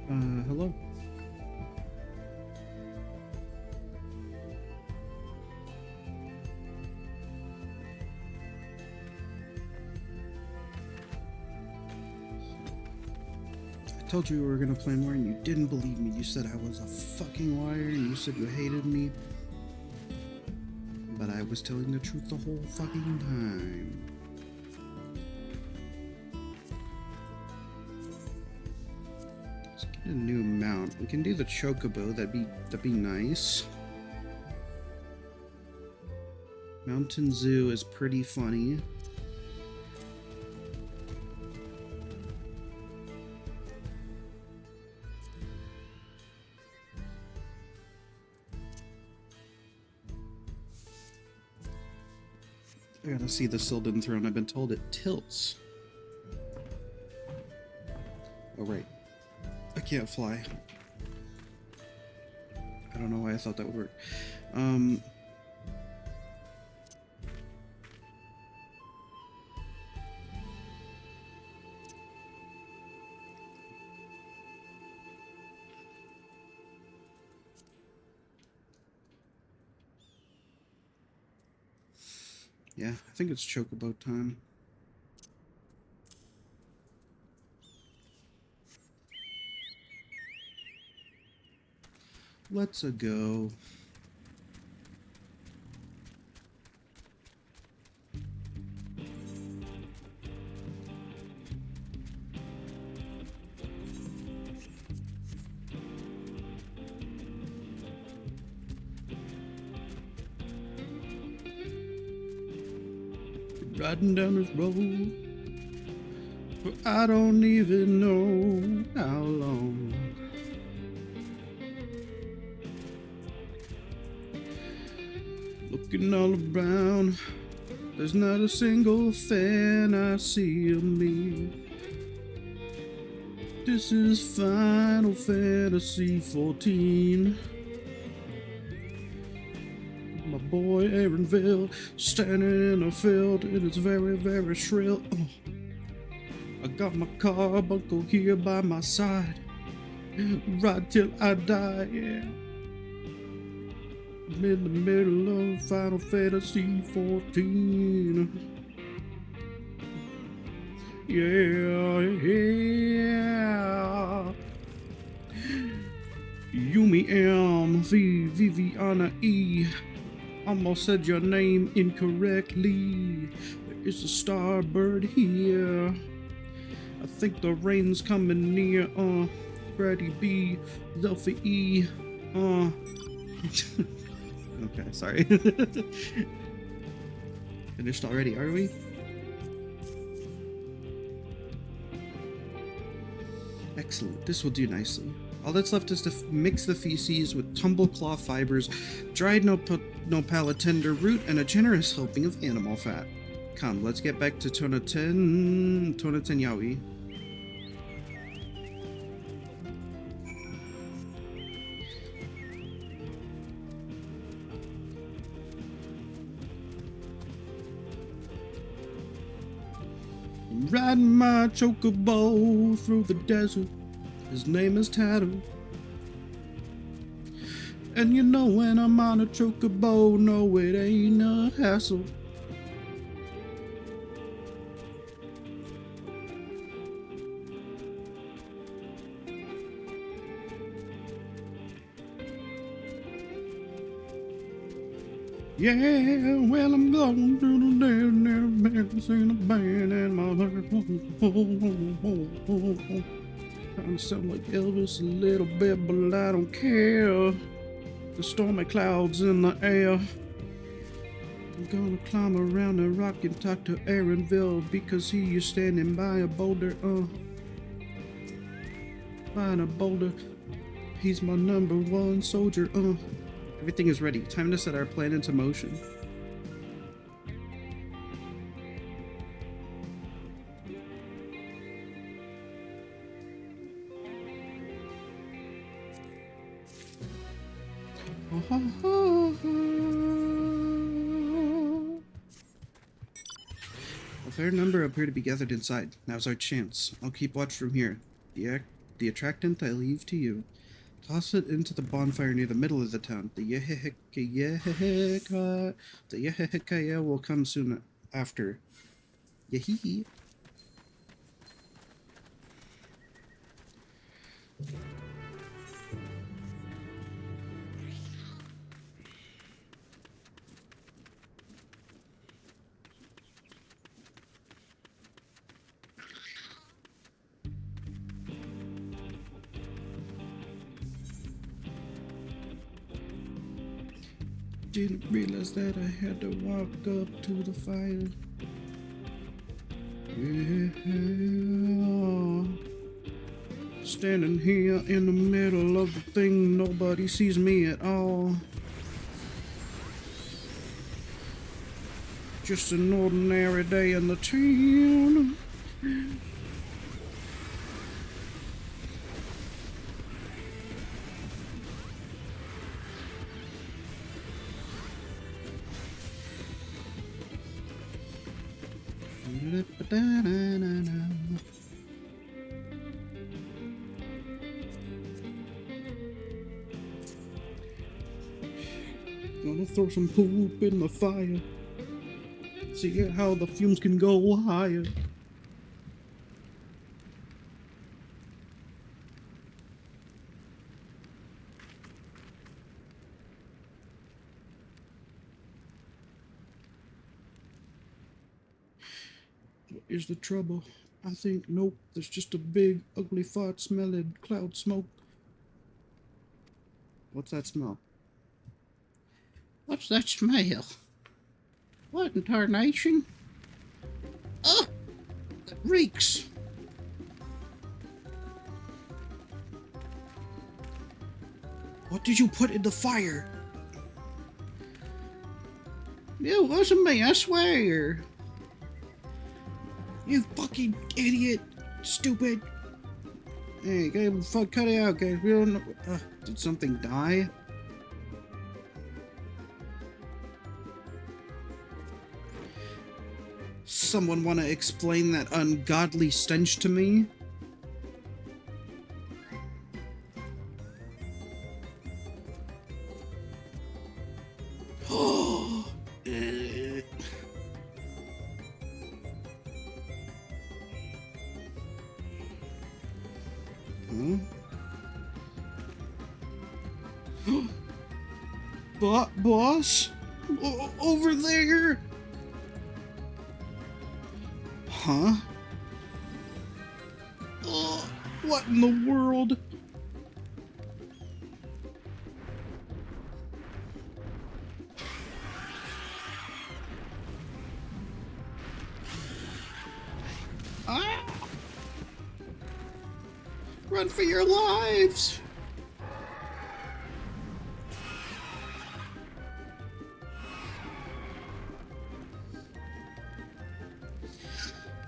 Hello? I told you we were gonna play more and you didn't believe me. You said I was a fucking liar. You said you hated me. But I was telling the truth the whole fucking time. Let's get a new mount. We can do the chocobo. That'd be nice. Mountain Zoo is pretty funny. I gotta see the Sylvan Throne. I've been told it tilts. Oh, right. I can't fly. I don't know why I thought that would work. Yeah, I think it's chocobo time. Let's go. Riding down this road for I don't even know how long. Looking all around, there's not a single fan I see of me. This is Final Fantasy 14. My boy Aaronville standing in a field and it's very, very shrill. Oh. I got my carbuncle here by my side, right till I die, yeah. I'm in the middle of Final Fantasy 14. Yeah, yeah. Yumi M. V. Viviana E. Almost said your name incorrectly. There is a starbird here. I think the rain's coming near. Brady B. Zelfie E. Okay, sorry. Finished already, are we? Excellent. This will do nicely. All that's left is to mix the feces with tumbleclaw fibers, dried nopala tender root, and a generous helping of animal fat. Come, let's get back to Tonaten Yaoi. I'm riding my chocobo through the desert. His name is Tattoo. And you know when I'm on a chocobo, no, it ain't a hassle. Yeah, well, I'm going through the damn sing a band and my heart trying to sound like Elvis a little bit, but I don't care. The stormy clouds in the air. I'm gonna climb around the rock and talk to Aaronville because he is standing by a boulder. By a boulder. He's my #1 soldier. Everything is ready. Time to set our plan into motion. A fair number appear to be gathered inside. Now's our chance. I'll keep watch from here. The The attractant I leave to you. Toss it into the bonfire near the middle of the town. The Yehekaya will come soon after. Yehee. Didn't realize that I had to walk up to the fire. Yeah. Standing here in the middle of the thing, nobody sees me at all. Just an ordinary day in the town. Gonna throw some poop in the fire. See how the fumes can go higher. What is the trouble? I think, nope, there's just a big, ugly, fart-smelling cloud smoke. What's that smell? What's that smell? What in tarnation? Ugh! That reeks! What did you put in the fire? It wasn't me, I swear! You fucking idiot! Stupid! Hey, fuck, cut it out, guys. We don't know. Did something die? Someone want to explain that ungodly stench to me? Oh! Huh? Boss? Over there? Huh? What in the world? Ah! Run for your lives!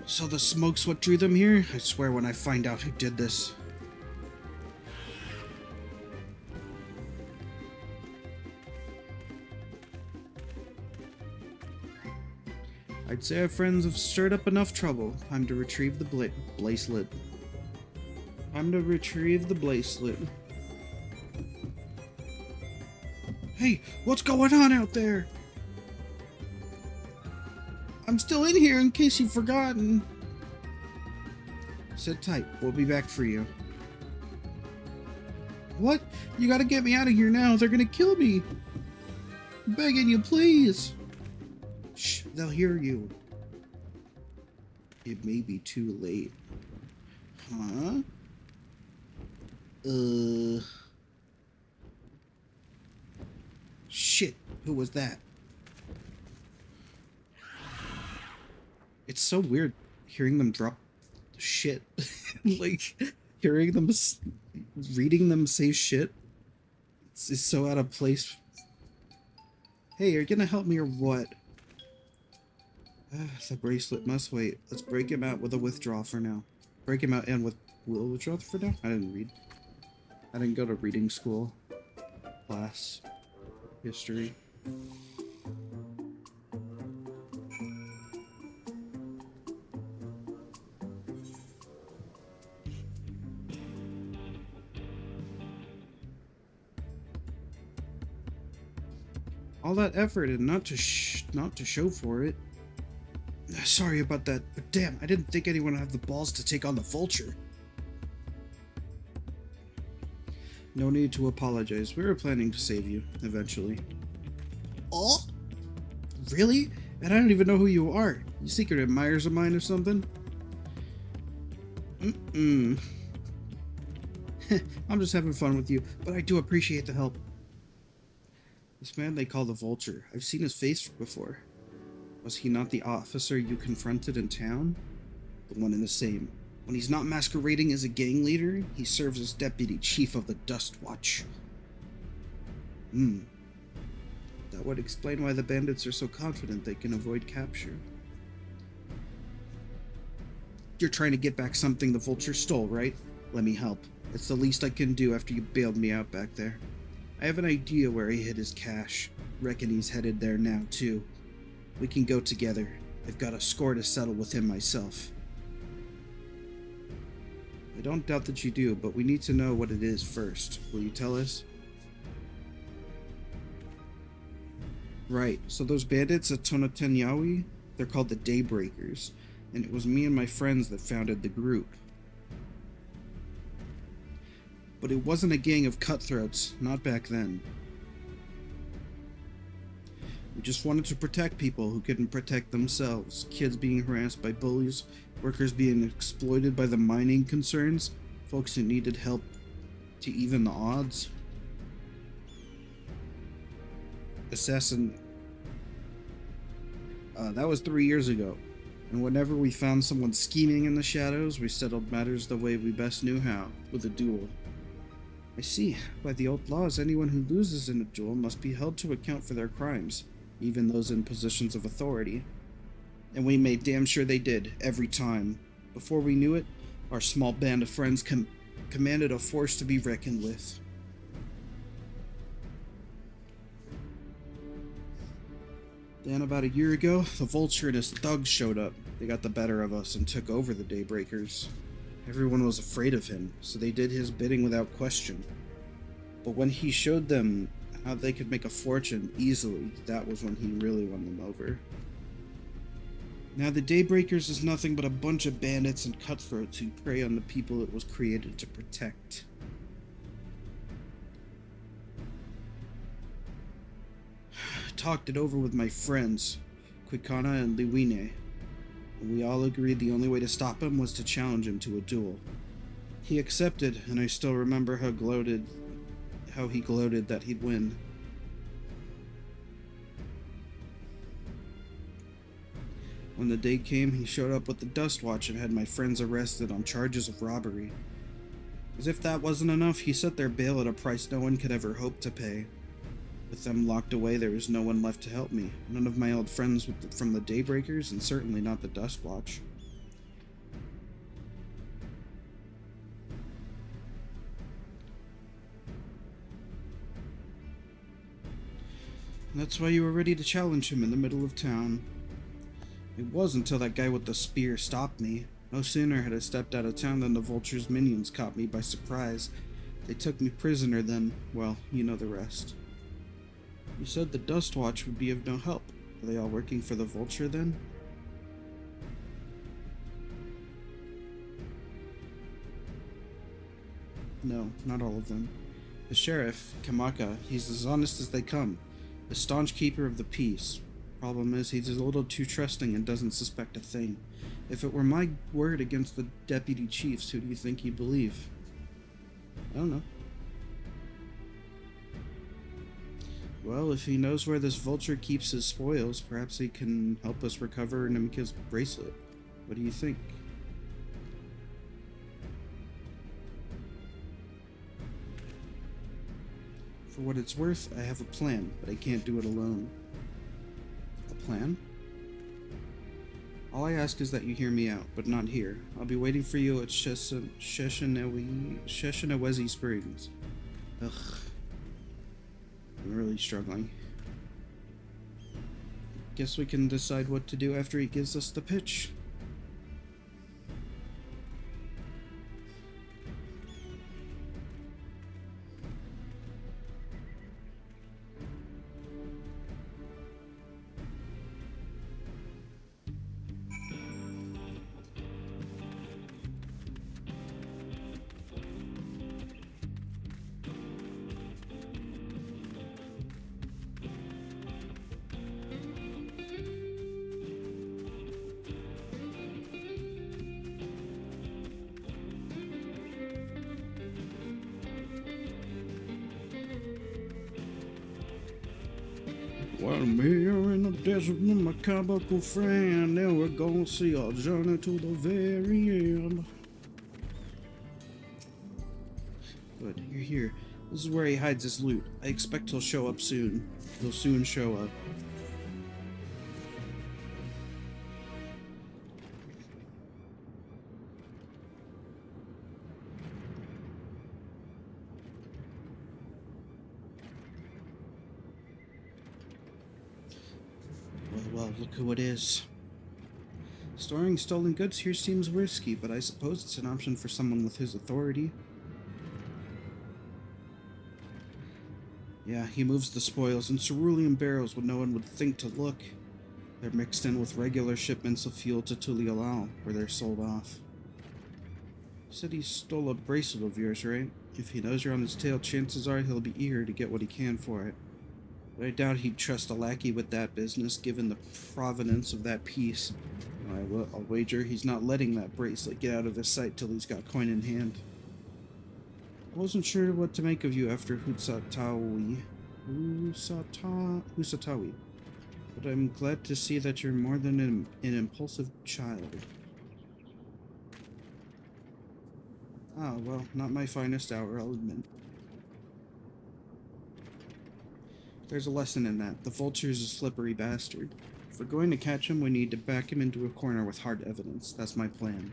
So the smoke's what drew them here? I swear when I find out who did this. I'd say our friends have stirred up enough trouble. Time to retrieve the bracelet. Time to retrieve the bracelet. Hey, what's going on out there? I'm still in here in case you've forgotten. Sit tight. We'll be back for you. What? You gotta get me out of here now. They're gonna kill me. I'm begging you, please. Shh, they'll hear you. It may be too late. Huh? Shit, who was that? It's so weird hearing them drop shit. Like, hearing them, reading them say shit. It's so out of place. Hey, are you gonna help me or what? The bracelet must wait. Let's break him out with a withdrawal for now. Break him out and with withdrawal for now? I didn't read. I didn't go to reading school. Class. History. All that effort and not to show for it. Sorry about that, but damn, I didn't think anyone would have the balls to take on the Vulture. No need to apologize. We were planning to save you, eventually. Oh? Really? And I don't even know who you are. You secret admirers of mine or something? I'm just having fun with you, but I do appreciate the help. This man they call the Vulture. I've seen his face before. Was he not the officer you confronted in town? The one and the same. When he's not masquerading as a gang leader, he serves as deputy chief of the Dust Watch. That would explain why the bandits are so confident they can avoid capture. You're trying to get back something the Vulture stole, right? Let me help. It's the least I can do after you bailed me out back there. I have an idea where he hid his cash. Reckon he's headed there now, too. We can go together. I've got a score to settle with him myself. I don't doubt that you do, but we need to know what it is first. Will you tell us? Right, so those bandits at Tonatenyawi, they're called the Daybreakers, and it was me and my friends that founded the group. But it wasn't a gang of cutthroats, not back then. We just wanted to protect people who couldn't protect themselves, kids being harassed by bullies, workers being exploited by the mining concerns, folks who needed help to even the odds. That was 3 years ago, and whenever we found someone scheming in the shadows, we settled matters the way we best knew how, with a duel. I see. By the old laws, anyone who loses in a duel must be held to account for their crimes, even those in positions of authority. And we made damn sure they did, every time. Before we knew it, our small band of friends commanded a force to be reckoned with. Then about a year ago, the Vulture and his thugs showed up. They got the better of us and took over the Daybreakers. Everyone was afraid of him, so they did his bidding without question. But when he showed them how they could make a fortune easily, that was when he really won them over. Now the Daybreakers is nothing but a bunch of bandits and cutthroats who prey on the people it was created to protect. Talked it over with my friends, Quikana and Liwine, and we all agreed the only way to stop him was to challenge him to a duel. He accepted, and I still remember how he gloated that he'd win. When the day came, he showed up with the Dust Watch and had my friends arrested on charges of robbery. As if that wasn't enough, he set their bail at a price no one could ever hope to pay. With them locked away, there was no one left to help me. None of my old friends from the Daybreakers, and certainly not the Dust Watch. And that's why you were ready to challenge him in the middle of town. It was until that guy with the spear stopped me. No sooner had I stepped out of town than the Vulture's minions caught me by surprise. They took me prisoner then, well, you know the rest. You said the Dust Watch would be of no help. Are they all working for the Vulture then? No, not all of them. The sheriff, Kamaka, he's as honest as they come. A staunch keeper of the peace. Problem is, he's a little too trusting and doesn't suspect a thing. If it were my word against the deputy chiefs, who do you think he'd believe? I don't know. Well, if he knows where this Vulture keeps his spoils, perhaps he can help us recover Nimka's bracelet. What do you think? For what it's worth, I have a plan, but I can't do it alone. A plan? All I ask is that you hear me out, but not here. I'll be waiting for you at Sheshanawezi Springs. Ugh. I'm really struggling. Guess we can decide what to do after he gives us the pitch. Well, I'm here in the desert with my comical friend, and we're gonna see our journey to the very end. Good, you're here. This is where he hides his loot. I expect he'll show up soon. He'll soon show up. Well, look who it is. Storing stolen goods here seems risky, but I suppose it's an option for someone with his authority. Yeah, he moves the spoils in cerulean barrels when no one would think to look. They're mixed in with regular shipments of fuel to Tulialao, where they're sold off. You said he stole a bracelet of yours, right? If he knows you're on his tail, chances are he'll be eager to get what he can for it. But I doubt he'd trust a lackey with that business, given the provenance of that piece. I'll wager he's not letting that bracelet get out of his sight till he's got coin in hand. I wasn't sure what to make of you after Husatawi, but I'm glad to see that you're more than an impulsive child. Ah, well, not my finest hour, I'll admit. There's a lesson in that. The vulture's a slippery bastard. If we're going to catch him, we need to back him into a corner with hard evidence. That's my plan.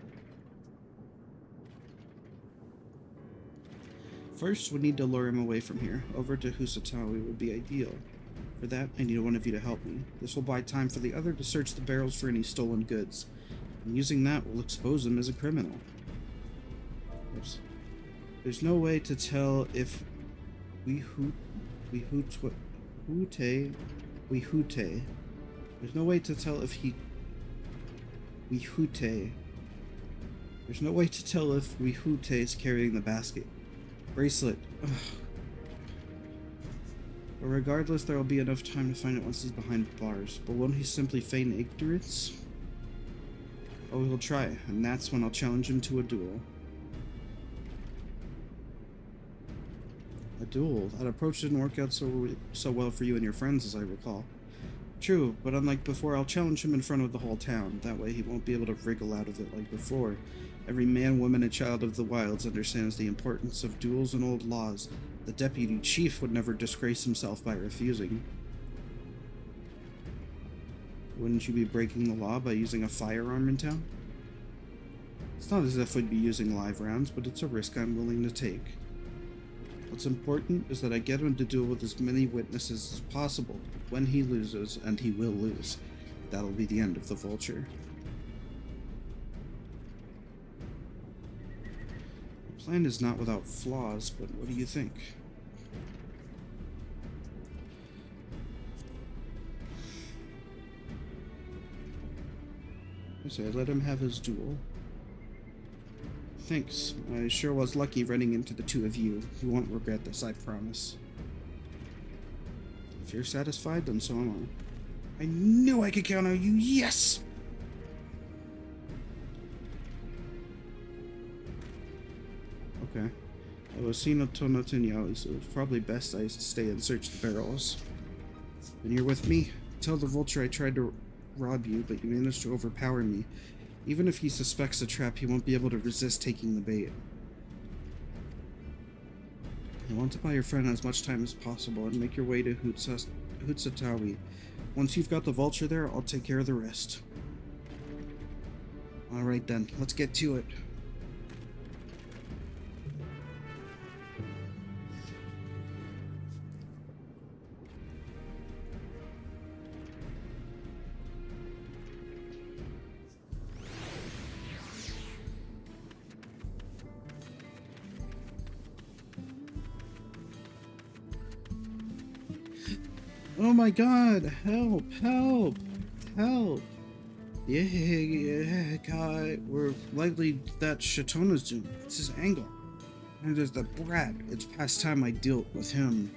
First, we need to lure him away from here. Over to Husatawi would be ideal. For that, I need one of you to help me. This will buy time for the other to search the barrels for any stolen goods. And using that, we'll expose him as a criminal. Oops. There's no way to tell if There's no way to tell if Wihute is carrying the basket. Bracelet. Ugh. But regardless, there will be enough time to find it once he's behind bars. But won't he simply feign ignorance? Oh, he'll try, and that's when I'll challenge him to a duel. A duel? That approach didn't work out so well for you and your friends, as I recall. True, but unlike before, I'll challenge him in front of the whole town. That way he won't be able to wriggle out of it like before. Every man, woman, and child of the wilds understands the importance of duels and old laws. The deputy chief would never disgrace himself by refusing. Wouldn't you be breaking the law by using a firearm in town? It's not as if we'd be using live rounds, but it's a risk I'm willing to take. What's important is that I get him to duel with as many witnesses as possible. When he loses, and he will lose, that'll be the end of the vulture. The plan is not without flaws, but what do you think? So I let him have his duel. Thanks. I sure was lucky running into the two of you. You won't regret this, I promise. If you're satisfied, then so am I. I knew I could count on you, yes! Okay. I was seen a ton of Tinyali, so it's probably best I stay and search the barrels. When you're with me, tell the vulture I tried to rob you, but you managed to overpower me. Even if he suspects a trap, he won't be able to resist taking the bait. You want to buy your friend as much time as possible and make your way to Husatawi. Once you've got the vulture there, I'll take care of the rest. Alright then, let's get to it. Oh my god, help, help, help. Yeah, God, we're likely that Shatona's doing. It's his angle. And there's the brat. It's past time I dealt with him.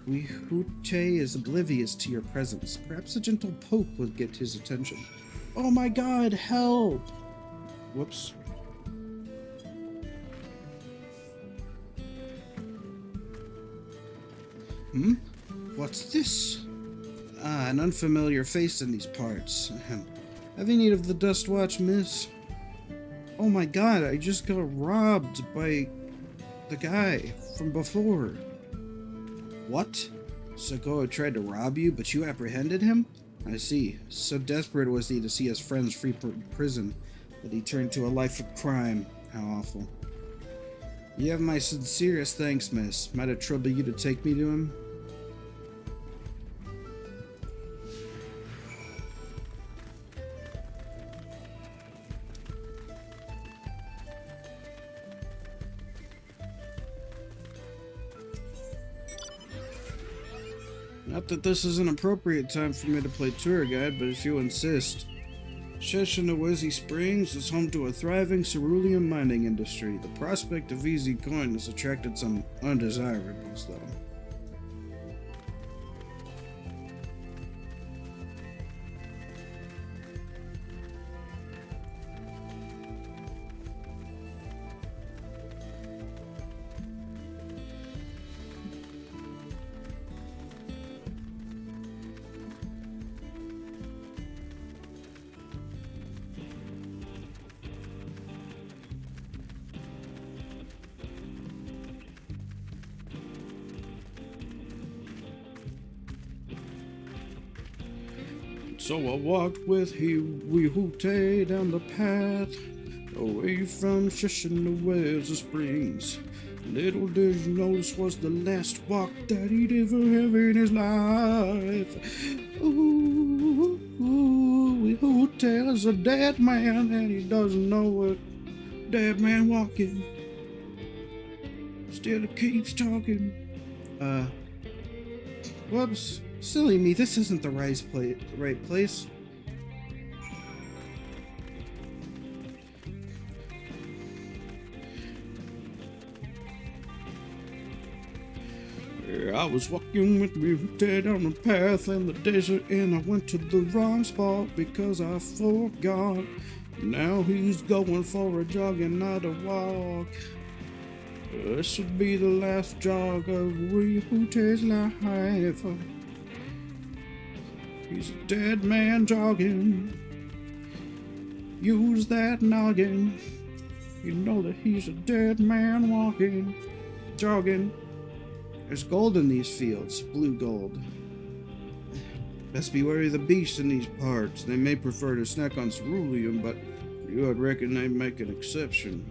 Wihute is oblivious to your presence. Perhaps a gentle poke would get his attention. Oh my god, help! Whoops. What's this? Ah, an unfamiliar face in these parts. Have you need of the Dust Watch, miss? Oh my god, I just got robbed by the guy from before. What? Sokoa tried to rob you, but you apprehended him? I see. So desperate was he to see his friends free from prison that he turned to a life of crime. How awful. You have my sincerest thanks, miss. Might it trouble you to take me to him? Not that this is an appropriate time for me to play tour guide, but if you insist. Sheshinawezi Springs is home to a thriving cerulean mining industry. The prospect of easy coin has attracted some undesirables, though. So I walked with Hiwihute down the path, away from Sheshinawezi Springs. Little did you know this was the last walk that he'd ever have in his life. Ooh, Hiwihute is a dead man, and he doesn't know it. Dead man walking, still keeps talking. Whoops. Silly me, this isn't the right place. I was walking with me dead on the path in the desert, and I went to the wrong spot because I forgot. Now he's going for a jog and not a walk. This would be the last jog of Hiwihute's life. He's a dead man jogging. Use that noggin. You know that he's a dead man walking, jogging. There's gold in these fields, blue gold. Best be wary of the beasts in these parts. They may prefer to snack on cerulean, but you would reckon they'd make an exception.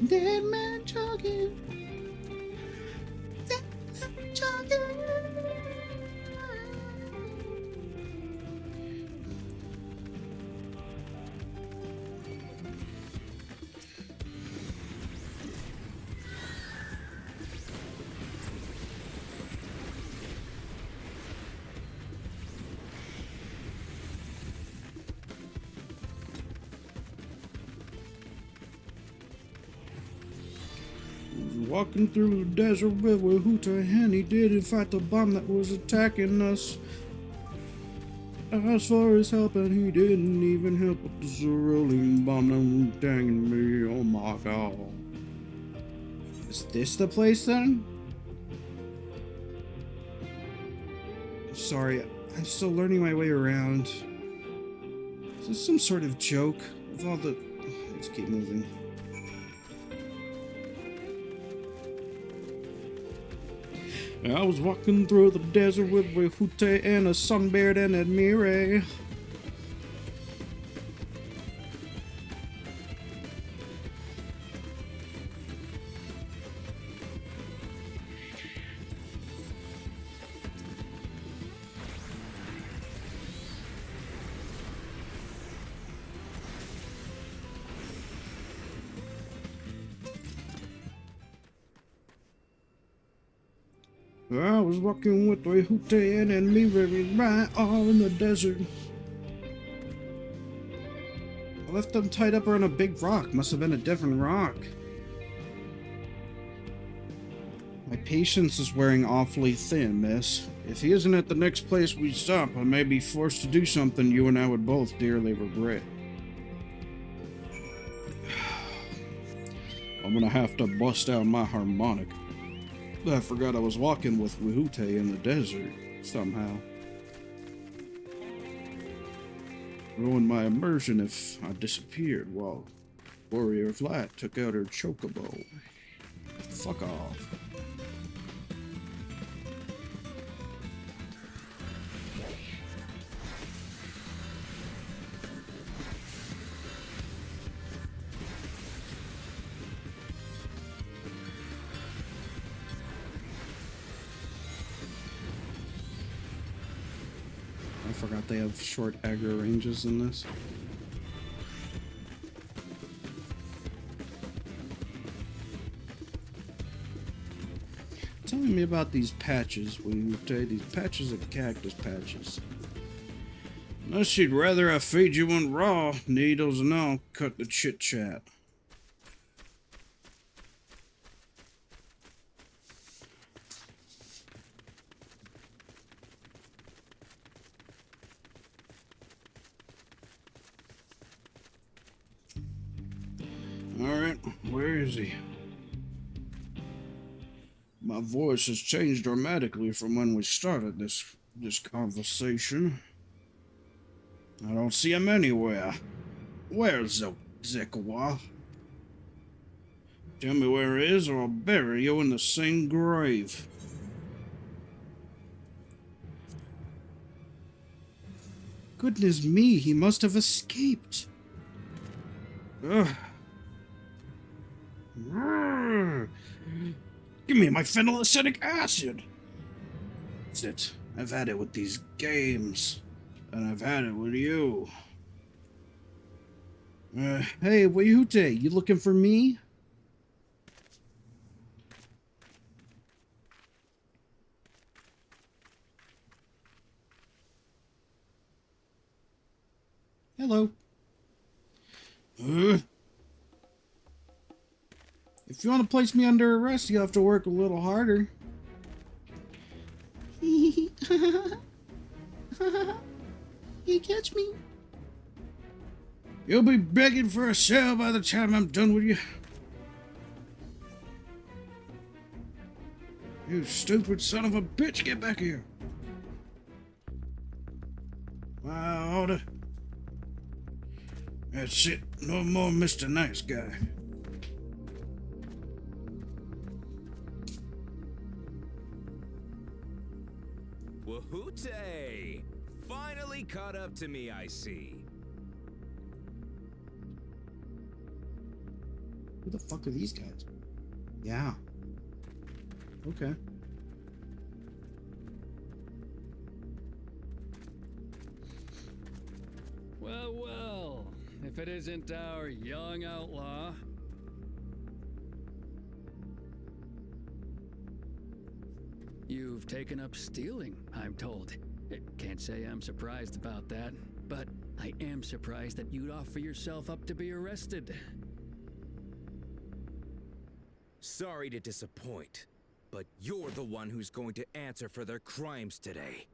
Dead man jogging. Walking through the desert with Hiwihute, and he didn't fight the bomb that was attacking us. As far as helping, he didn't even help with the cerulean bomb that was attacking me. Oh my god. Is this the place then? Sorry, I'm still learning my way around. Is this some sort of joke? With all the... Let's keep moving. I was walking through the desert with Hiwihute and a sunbeard and Admire. I was walking with Hiwihute and Admire right all in the desert. I left them tied up around a big rock. Must have been a different rock. My patience is wearing awfully thin, miss. If he isn't at the next place we stop, I may be forced to do something you and I would both dearly regret. I'm gonna have to bust out my harmonic. I forgot I was walking with Wahute in the desert, somehow. Ruined my immersion if I disappeared while Warrior of Light took out her chocobo. Fuck off. I forgot they have short aggro ranges in this. Telling me about these patches, these patches of cactus patches. Unless you'd rather I feed you one raw, needles and all, cut the chit chat. Alright, where is he? My voice has changed dramatically from when we started this conversation. I don't see him anywhere. Where's Zekawa? Tell me where he is, or I'll bury you in the same grave. Goodness me, he must have escaped. Ugh. Give me my phenylacetic acid. That's it. I've had it with these games. And I've had it with you. Hey, Wayute, you looking for me? Hello. If you want to place me under arrest, you have to work a little harder. You catch me? You'll be begging for a cell by the time I'm done with you. You stupid son of a bitch, get back here. My order. That's it. No more Mr. Nice Guy. Wahute! Finally caught up to me, I see. Who the fuck are these guys? Yeah. Okay. Well, well, if it isn't our young outlaw. You've taken up stealing, I'm told. Can't say I'm surprised about that, but I am surprised that you'd offer yourself up to be arrested. Sorry to disappoint, but you're the one who's going to answer for their crimes today.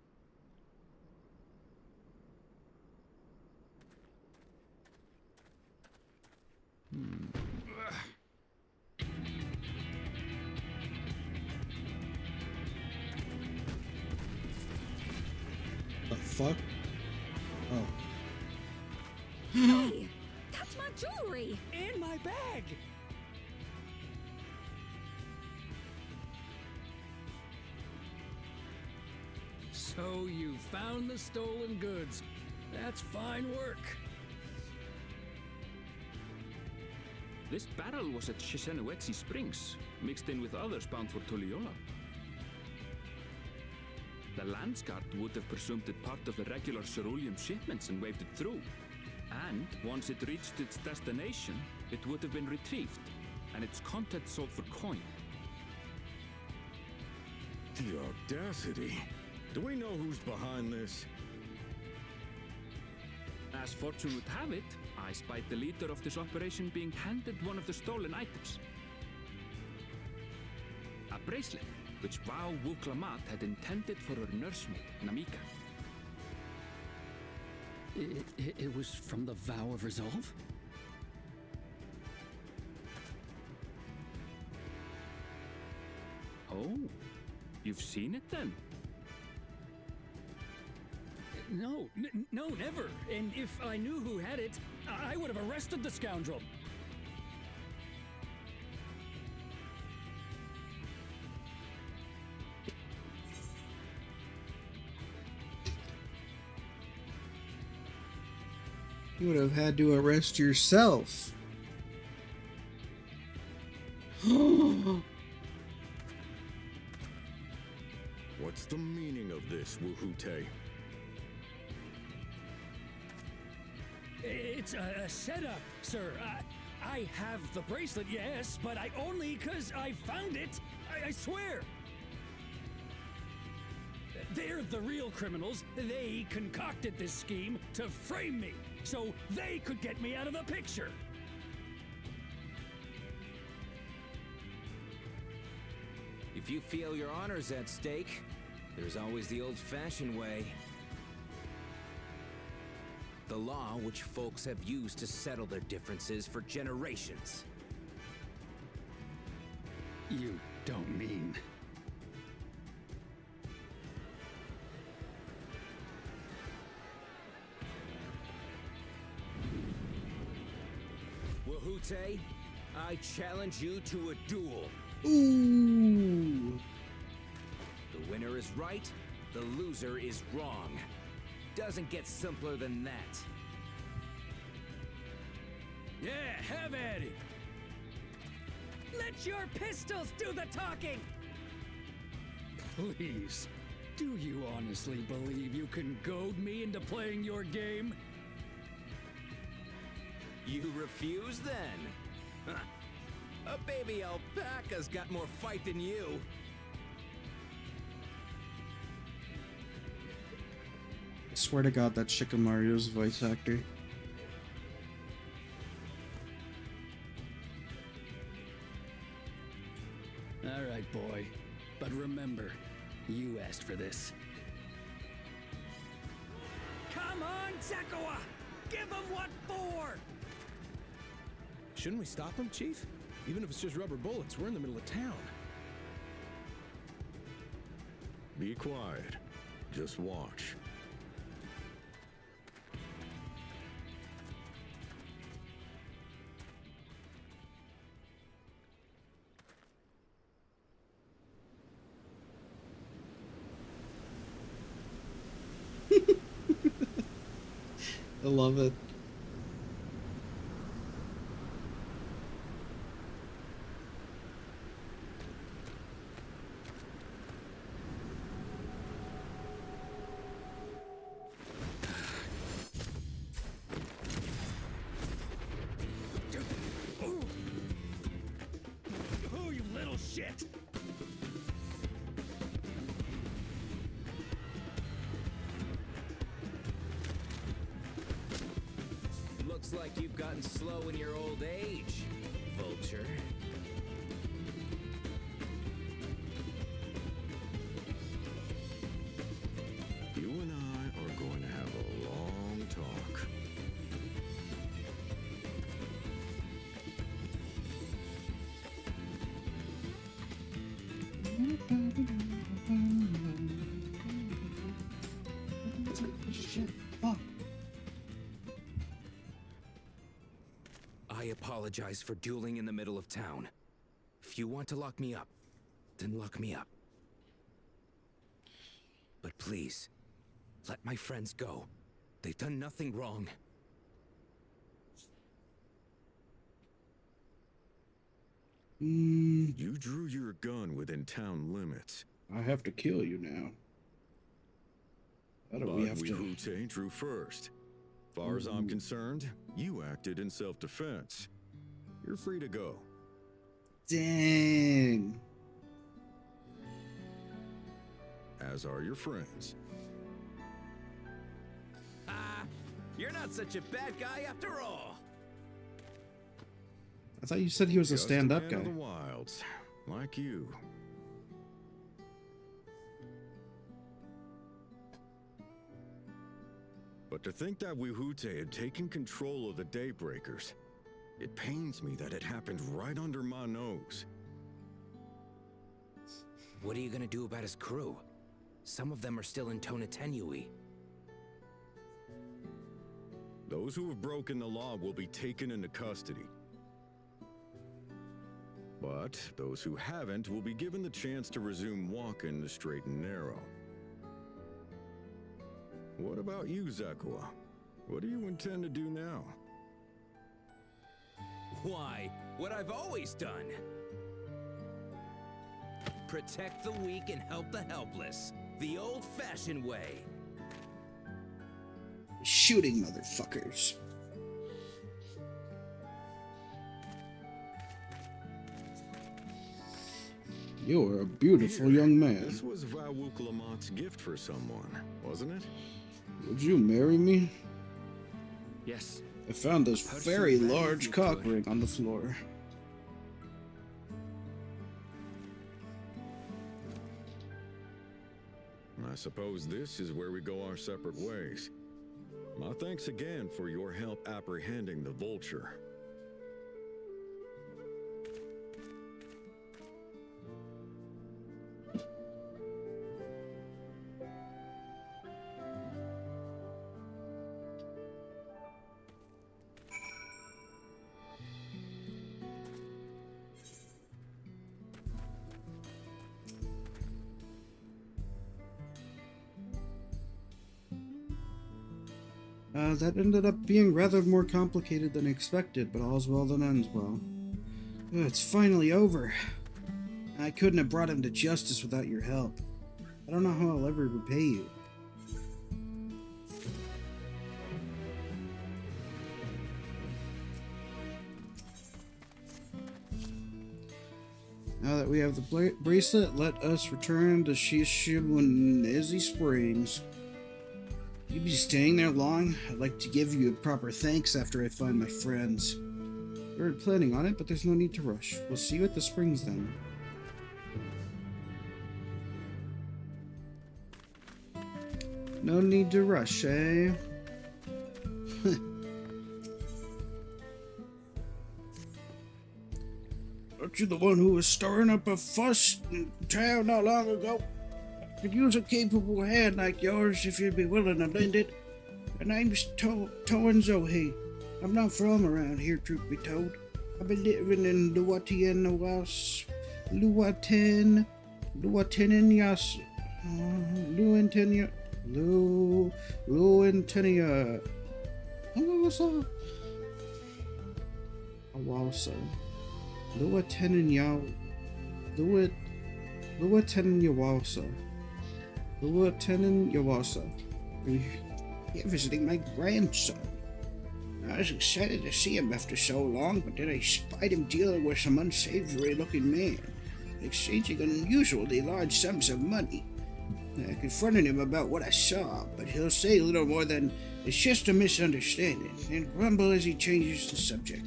The fuck? Oh. Hey, that's my jewelry! In my bag! So you found the stolen goods. That's fine work. This barrel was at Shisenuetsi Springs, mixed in with others bound for Tuliola. The Landsguard would have presumed it part of the regular ceruleum shipments and waved it through. And once it reached its destination, it would have been retrieved, and its contents sold for coin. The audacity. Do we know who's behind this? As fortune would have it, I spied the leader of this operation being handed one of the stolen items. A bracelet, which Vau Wuklamat had intended for her nursemaid, Namika. It was from the Vow of Resolve? Oh, you've seen it then? No, no, never. And if I knew who had it, I would have arrested the scoundrel. You would have had to arrest yourself. What's the meaning of this, Wuhute? It's a setup, sir. I have the bracelet, yes, but I only 'cause I found it. I swear. They're the real criminals. They concocted this scheme to frame me, so they could get me out of the picture. If you feel your honor's at stake, there's always the old-fashioned way. The law which folks have used to settle their differences for generations. You don't mean... Wuhute, I challenge you to a duel. Ooh. The winner is right, the loser is wrong. Doesn't get simpler than that. Yeah, have at it. Let your pistols do the talking! Please, do you honestly believe you can goad me into playing your game? You refuse then? Huh. A baby alpaca's got more fight than you. I swear to God, that's Shikamario's voice actor. All right, boy. But remember, you asked for this. Come on, Zakawa! Give them what for! Shouldn't we stop him, Chief? Even if it's just rubber bullets, we're in the middle of town. Be quiet. Just watch. I love it. Oh, you little shit! Looks like you've gotten slow in your old age, Vulture. You and I are going to have a long talk. Shit. Fuck. I apologize for dueling in the middle of town. If you want to lock me up, then lock me up. But please, let my friends go. They've done nothing wrong. You drew your gun within town limits. I have to kill you now. How do But we have to? Wuhute drew first. Far as I'm concerned, you acted in self-defense. You're free to go. Dang. As are your friends. Ah, you're not such a bad guy after all. I thought you said he was a Just stand-up man guy. of the wilds, like you. But to think that Wuhute had taken control of the Daybreakers, it pains me that it happened right under my nose. What are you gonna do about his crew? Some of them are still in Tonatenui. Those who have broken the law will be taken into custody. But those who haven't will be given the chance to resume walking the straight and narrow. What about you, Zakua? What do you intend to do now? Why, what I've always done. Protect the weak and help the helpless. The old-fashioned way. Shooting motherfuckers. You're a beautiful young man. This was Vawuklamat's gift for someone, wasn't it? Would you marry me? Yes. I found this Pursue very that large you cock could. ring on the floor. I suppose this is where we go our separate ways. My thanks again for your help apprehending the vulture. That ended up being rather more complicated than expected, but all's well that ends well. It's finally over. I couldn't have brought him to justice without your help. I don't know how I'll ever repay you. Now that we have the bracelet, let us return to Shishibunezi Springs. You be staying there long? I'd like to give you a proper thanks after I find my friends. We were planning on it, but there's no need to rush. We'll see you at the springs then. No need to rush, eh? Aren't you the one who was stirring up a fuss in town not long ago? Could use a capable hand like yours if you'd be willing to lend it. My name's Toan Zohe. I'm not from around here, truth be told. I've been living in Luatien Lieutenant Yawasa. You're visiting my grandson. I was excited to see him after so long, but then I spied him dealing with some unsavory-looking man, exchanging unusually large sums of money. I confronted him about what I saw, but he'll say little more than, "It's just a misunderstanding," and grumble as he changes the subject.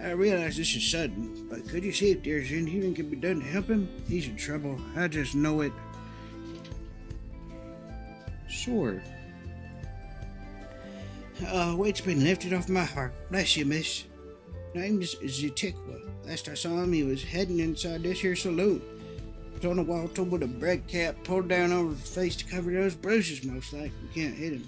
I realize this is sudden, but could you see if there's anything can be done to help him? He's in trouble. I just know it. Sure. Weight's been lifted off my heart. Bless you, miss. Name's Zetikwa. Last I saw him, he was heading inside this here saloon. He was on a walter with a bread cap pulled down over his face to cover those bruises, most like. You can't hit him.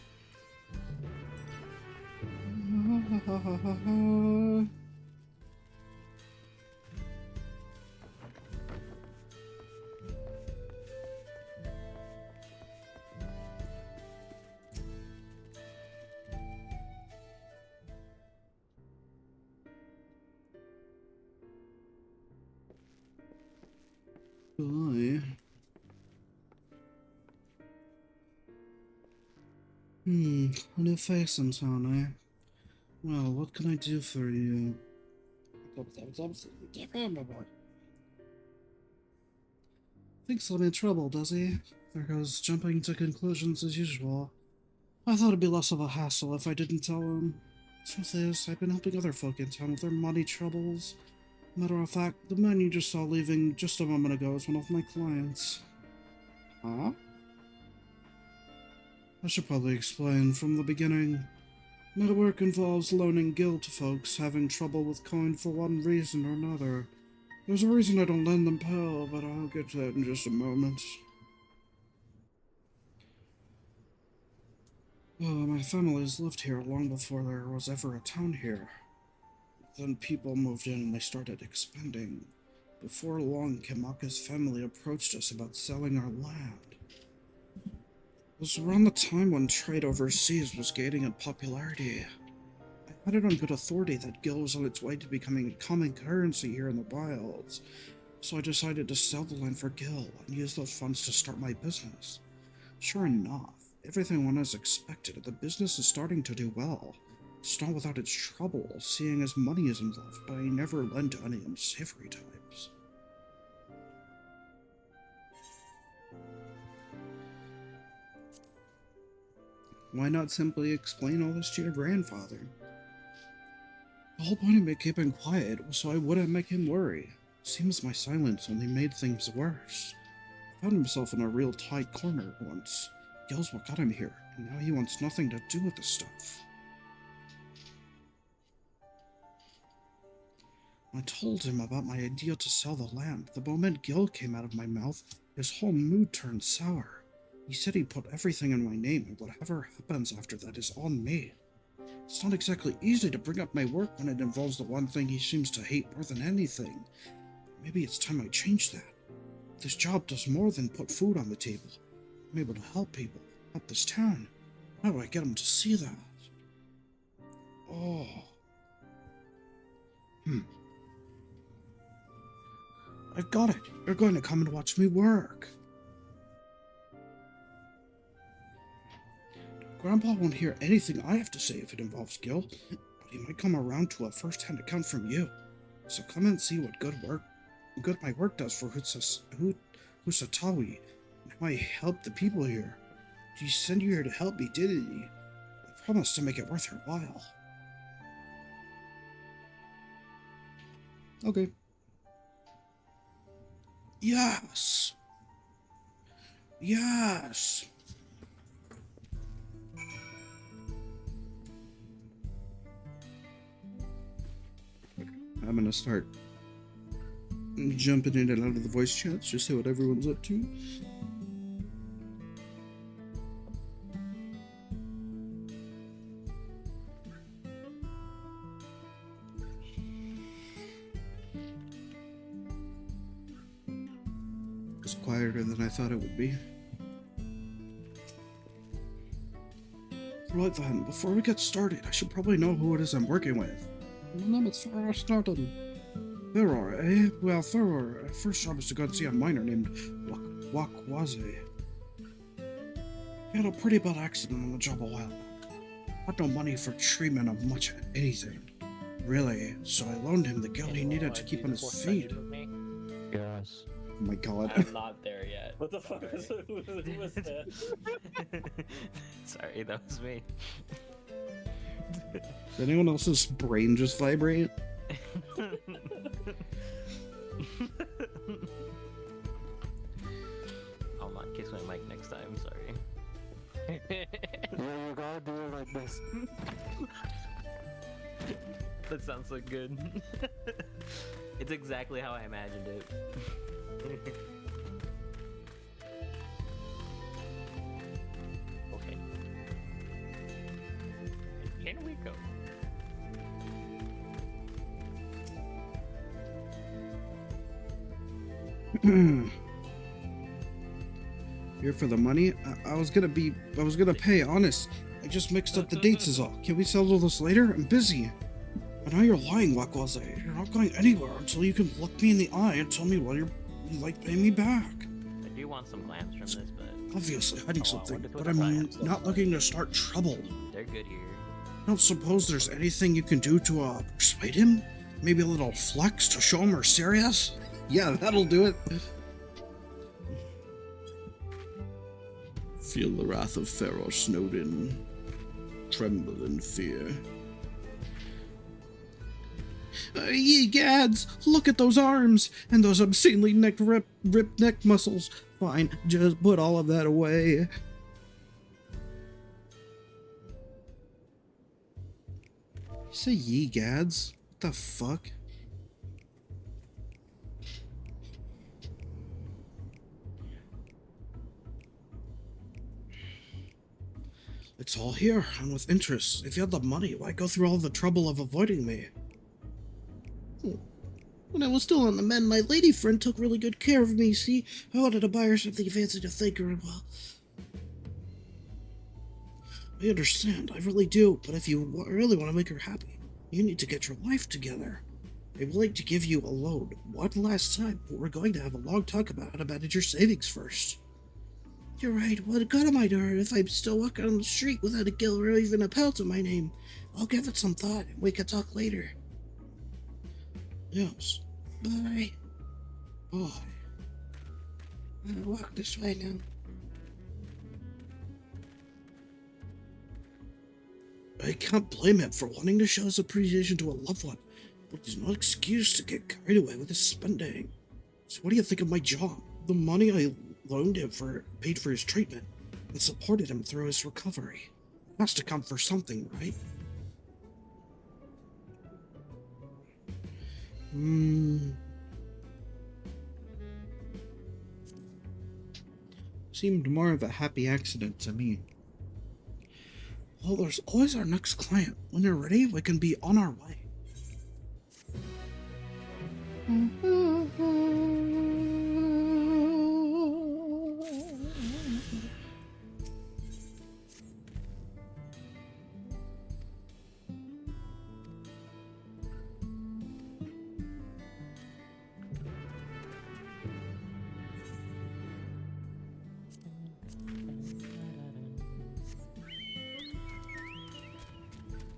Boy. A new face in town, eh? Well, what can I do for you? Thinks I'm in trouble, does he? There goes jumping to conclusions as usual. I thought it'd be less of a hassle if I didn't tell him. Truth is, I've been helping other folk in town with their money troubles. Matter of fact, the man you just saw leaving just a moment ago is one of my clients. Huh? I should probably explain from the beginning. My work involves loaning guild to folks having trouble with coin for one reason or another. There's a reason I don't lend them Pell, but I'll get to that in just a moment. My family's lived here long before there was ever a town here. Then people moved in and they started expanding. Before long, Kimaka's family approached us about selling our land. It was around the time when trade overseas was gaining in popularity. I had it on good authority that Gil was on its way to becoming a common currency here in the wilds, so I decided to sell the land for Gil and use those funds to start my business. Sure enough, everything went as expected and the business is starting to do well. It's not without its trouble, seeing as money is involved, but I never lend to any unsavory types. Why not simply explain all this to your grandfather? The whole point of me keeping quiet was so I wouldn't make him worry. Seems my silence only made things worse. He found himself in a real tight corner once. Gil's what got him here, and now he wants nothing to do with the stuff. I told him about my idea to sell the land. The moment Gil came out of my mouth, his whole mood turned sour. He said he'd put everything in my name, and whatever happens after that is on me. It's not exactly easy to bring up my work when it involves the one thing he seems to hate more than anything. Maybe it's time I change that. This job does more than put food on the table. I'm able to help people, help this town. How do I get him to see that? Oh. I've got it. You're going to come and watch me work. Grandpa won't hear anything I have to say if it involves Gil, but he might come around to a first-hand account from you. So come and see what good my work does for Husatawi, and how I help the people here. He sent you here to help me, didn't he? I promised to make it worth your while. Okay. Yes! Yes! I'm gonna start jumping in and out of the voice chats, just see what everyone's up to. It's quieter than I thought it would be. Right then, before we get started, I should probably know who it is I'm working with. My name is Farrar Snowden. Farrar, eh? Well, Farrar, first job is to go and see a miner named Wakwaze. He had a pretty bad accident on the job a while back. Had no money for treatment of much anything, really, so I loaned him the gil he needed to keep on his feet. Yes. Oh my god. I'm not there yet. What the fuck was that? Sorry, that was me. Did anyone else's brain just vibrate? I'll not kiss my mic next time, sorry. Yeah, you gotta do it like this. That sounds so good. It's exactly how I imagined it. Okay. Here we go. Here for the money? I was gonna pay, honest. I just mixed up the dates is all. Can we settle this later? I'm busy. I know you're lying, Wakwaze. You're not going anywhere until you can look me in the eye and tell me whether you like paying me back. I do want some clams from this, but Obviously hiding something, wonder but what the I'm clams not looking to start trouble. they're good here. I don't suppose there's anything you can do to persuade him? Maybe a little flex to show him we're serious? Yeah, that'll do it. Feel the wrath of Pharaoh Snowden. Tremble in fear. Ye gads! Look at those arms! And those obscenely ripped neck muscles! Fine, just put all of that away. You say ye gads? What the fuck? all here, and with interest. If you had the money, why go through all the trouble of avoiding me? When I was still on the mend, my lady friend took really good care of me, see? I wanted to buy her something fancy to thank her, and well... I understand, I really do, but if you really want to make her happy, you need to get your life together. I'm willing to give you a loan one last time, but we're going to have a long talk about how to manage your savings first. You're right, what good am I to her if I'm still walking on the street without a gill or even a pelt to my name? I'll give it some thought, and we can talk later. Yes. Bye. Bye. I'll walk this way now. I can't blame him for wanting to show his appreciation to a loved one, but it's no excuse to get carried away with his spending. So what do you think of my job? The money I loaned him paid for his treatment and supported him through his recovery. It has to come for something, right? Seemed more of a happy accident to me. Well, there's always our next client. When you're ready, we can be on our way.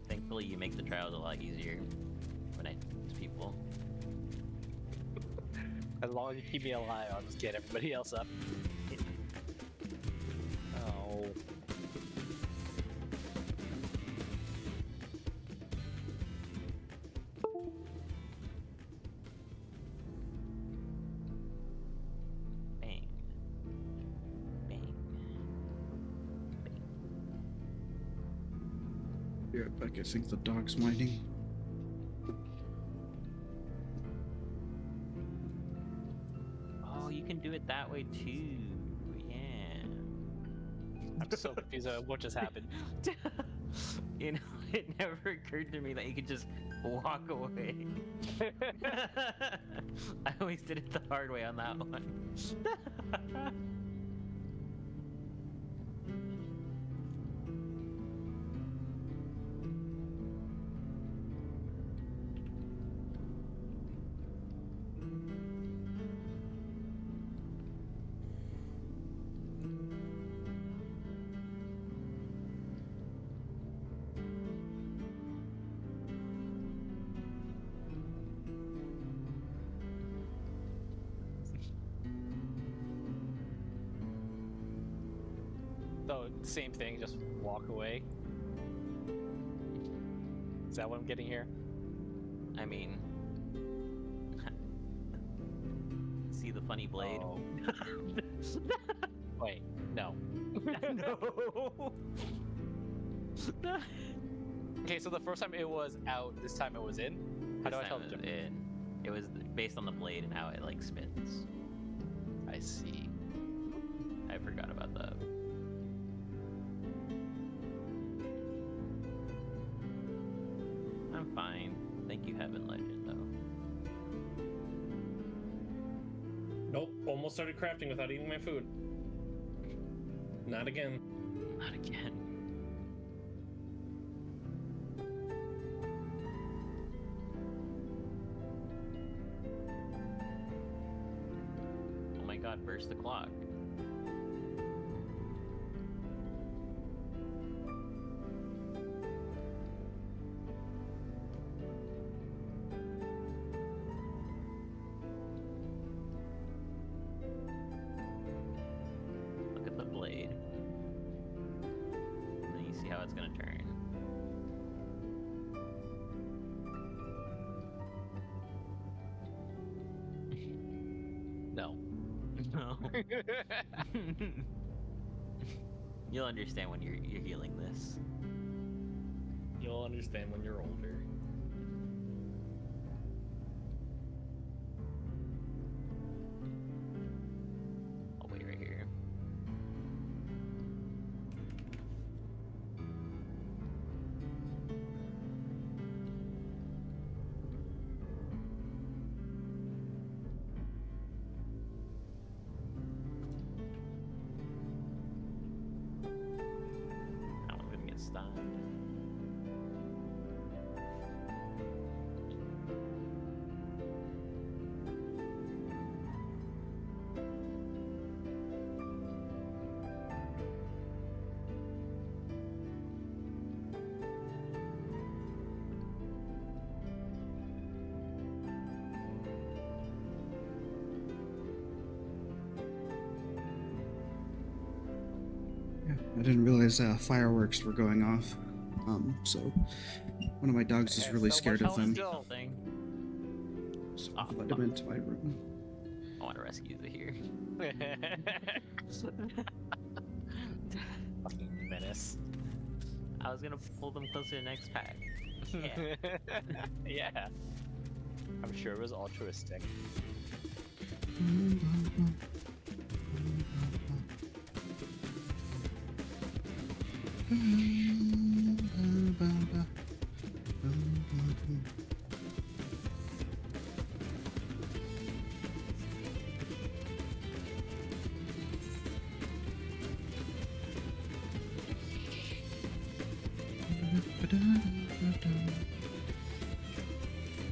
Thankfully, you make the trials a lot easier when I choose people. As long as you keep me alive, I'll just get everybody else up. Oh. Bang. Bang. Be right back, I think the dog's whining. Oh, you can do it that way too. Yeah. I'm so confused about what just happened. You know, it never occurred to me that you could just walk away. I always did it the hard way on that one. So, same thing, just walk away. Is that what I'm getting here? I mean, see the funny blade? Oh. Wait, no. No. Okay, so the first time it was out, this time it was in? How do I tell the difference? It was based on the blade and how it like spins. I see. I forgot about that. I'm fine. Thank you, Heaven Legend, though. Nope, almost started crafting without eating my food. Not again. Not again. Oh my god, burst the clock. Look at the blade. And then you see how it's gonna turn. No. No. You'll understand when you're healing this. You'll understand when you're older. I'll wait right here. didn't realize fireworks were going off. So one of my dogs is really scared of them. Thing. So I let him into my room. I want to rescue the here. Fucking menace. I was gonna pull them closer to the next pack. Yeah. Yeah. I'm sure it was altruistic.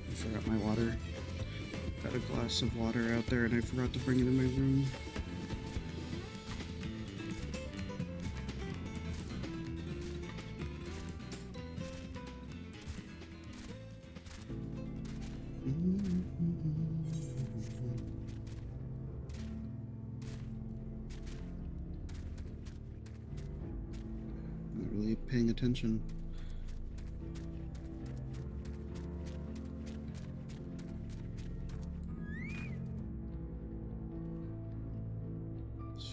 I forgot my water. Got a glass of water out there and I forgot to bring it in my room. Not really paying attention.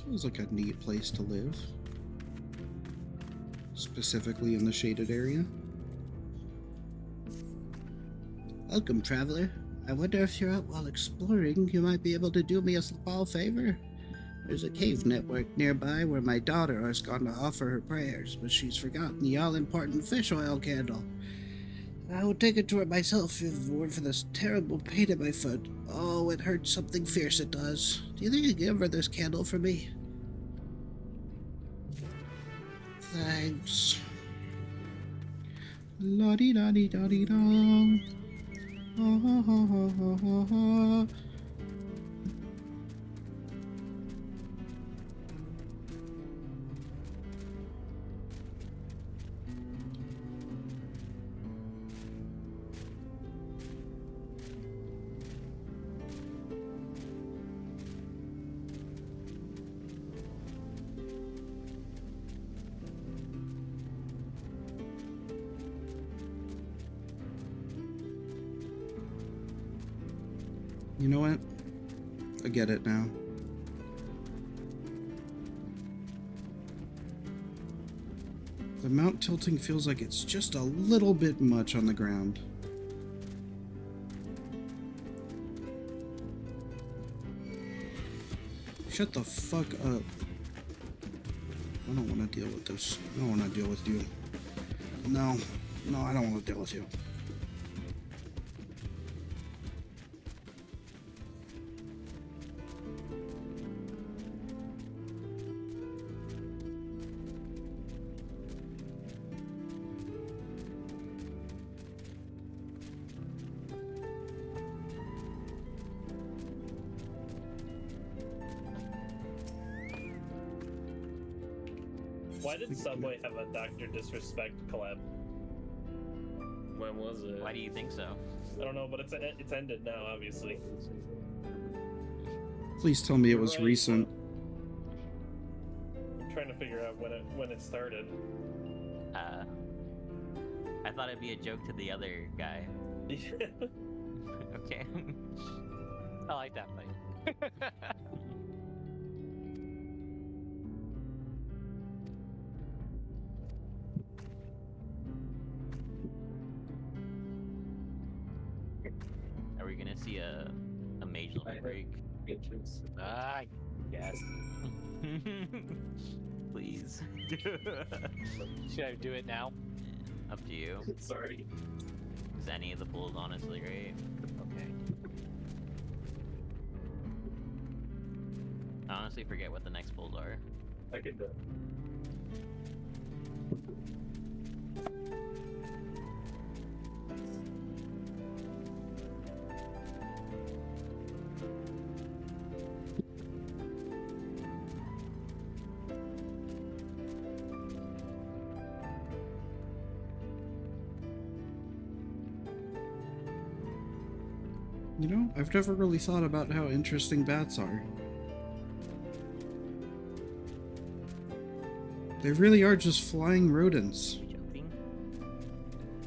Feels like a neat place to live. Specifically in the shaded area. Welcome, traveler. I wonder if you're out while exploring, you might be able to do me a small favor. There's a cave network nearby where my daughter has gone to offer her prayers, but she's forgotten the all-important fish oil candle. I would take it to her myself if it weren't for this terrible pain in my foot. Oh, it hurts something fierce, it does. Do you think you could give her this candle for me? Thanks. La-dee-da-dee-da-dee-da. Ah-ha-ha-ha-ha-ha. You know what? I get it now. The mount tilting feels like it's just a little bit much on the ground. Shut the fuck up. I don't want to deal with this. I don't want to deal with you. No, I don't want to deal with you. Why did Subway have a Dr. Disrespect collab? When was it? Why do you think so? I don't know, but it's ended now, obviously. Please tell me it was recent. I'm trying to figure out when it started. I thought it'd be a joke to the other guy. Okay. I like that fight. Are we gonna see a mage limit break? Ah, yes. Please. Should I do it now? Up to you. Sorry. Is any of the pools honestly great? Okay. I honestly forget what the next pools are. I can do it. You know, I've never really thought about how interesting bats are. They really are just flying rodents. Jumping.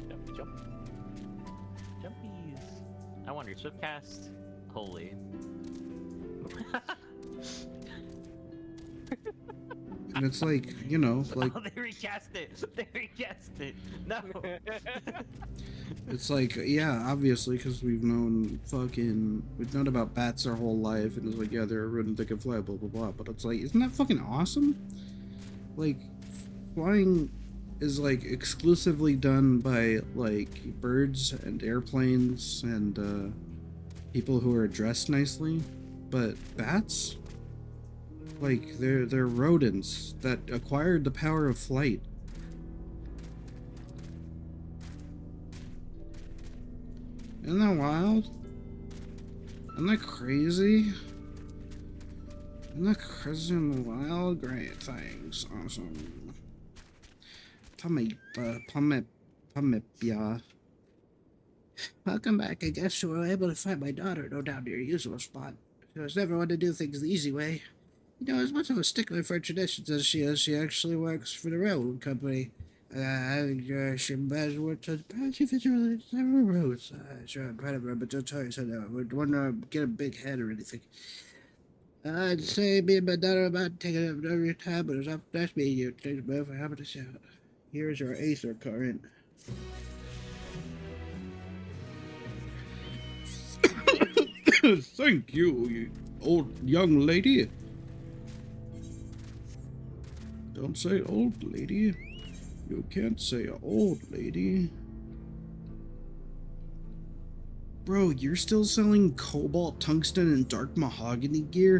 Jump, jump. Jumpies. I wonder, Swiftcast? Holy. And it's like, you know, like... Oh, they recast it! They recast it! No! It's like, yeah, obviously, because we've known about bats our whole life, and it's like, yeah, they're a rodent that can fly, blah, blah, blah. But it's like, isn't that fucking awesome? Like, flying is, like, exclusively done by, like, birds and airplanes and, people who are dressed nicely. But bats? Like, they're rodents that acquired the power of flight. Isn't that wild? Isn't that crazy? Isn't that crazy and wild? Great, thanks. Awesome. Yeah. Welcome back. I guess you were able to find my daughter, no doubt your usual spot. She was never one to do things the easy way. You know, as much of a stickler for traditions as she is, she actually works for the railroad company. She has worked on several roads. Sure, I'm trying to remember. Don't tell you so now. I would want to get a big head or anything. I'd say me and my daughter about taking up over your time, but it's up to me. You take the for having to shout. Here's your Acer current. Thank you, you old young lady. Don't say old lady. You can't say old lady. Bro, you're still selling cobalt, tungsten, and dark mahogany gear?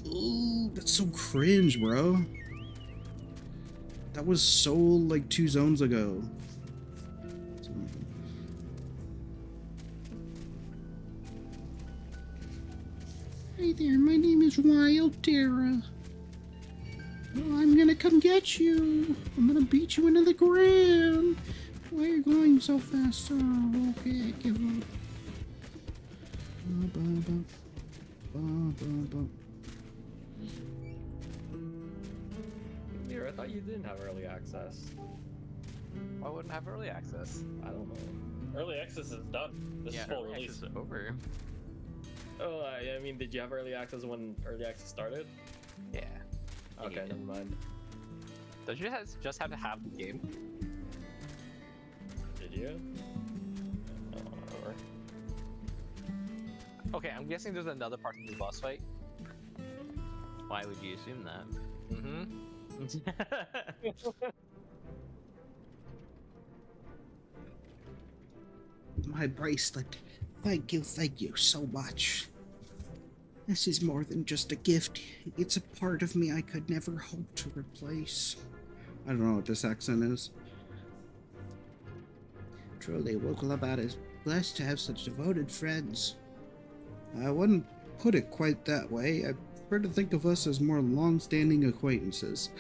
Ooh, that's so cringe, bro. That was sold like 2 zones ago. Hey there, my name is Wild Terra. Well, I'm gonna come get you. I'm gonna beat you into the ground. Why are you going so fast? Oh, okay, give up. Here, I thought you didn't have early access. Why wouldn't I have early access? I don't know. Early access is done. This is full early release. access is over. Oh, I mean, did you have early access when early access started? Yeah. Okay, never mind. Don't you just have to have the game? Did you? Whatever. Okay, I'm guessing there's another part of the boss fight. Why would you assume that? My bracelet. Thank you so much. This is more than just a gift. It's a part of me I could never hope to replace. I don't know what this accent is. Truly, Wokalabad is blessed to have such devoted friends. I wouldn't put it quite that way. I prefer to think of us as more long-standing acquaintances.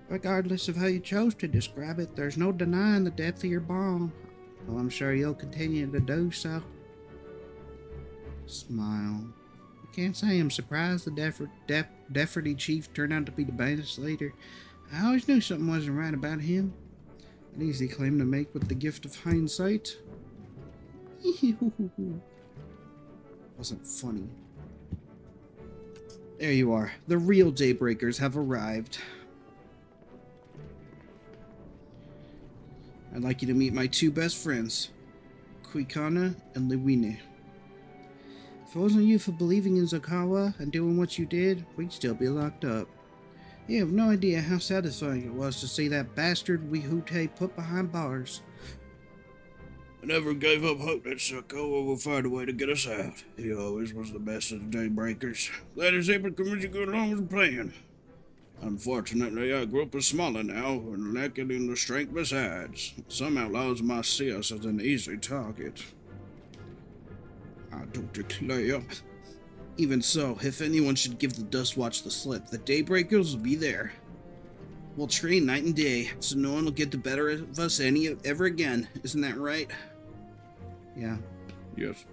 Regardless of how you chose to describe it, there's no denying the depth of your bond. Well, I'm sure you'll continue to do so. Smile. I can't say I'm surprised the Defferty Chief turned out to be the bandit's leader. I always knew something wasn't right about him. An easy claim to make with the gift of hindsight. Wasn't funny. There you are. The real Daybreakers have arrived. I'd like you to meet my 2 best friends, Kuikana and Liwine. If it wasn't you for believing in Zakawa and doing what you did, we'd still be locked up. You have no idea how satisfying it was to see that bastard Wihute put behind bars. I never gave up hope that Zakawa will find a way to get us out. He always was the best of the Daybreakers. Glad he's able to come to go along with the plan. Unfortunately, our group is smaller now, and lacking in the strength besides. Some outlaws might see us as an easy target. I do declare. Even so, if anyone should give the Dust Watch the slip, the Daybreakers will be there. We'll train night and day, so no one will get the better of us ever again. Isn't that right? Yeah. Yes.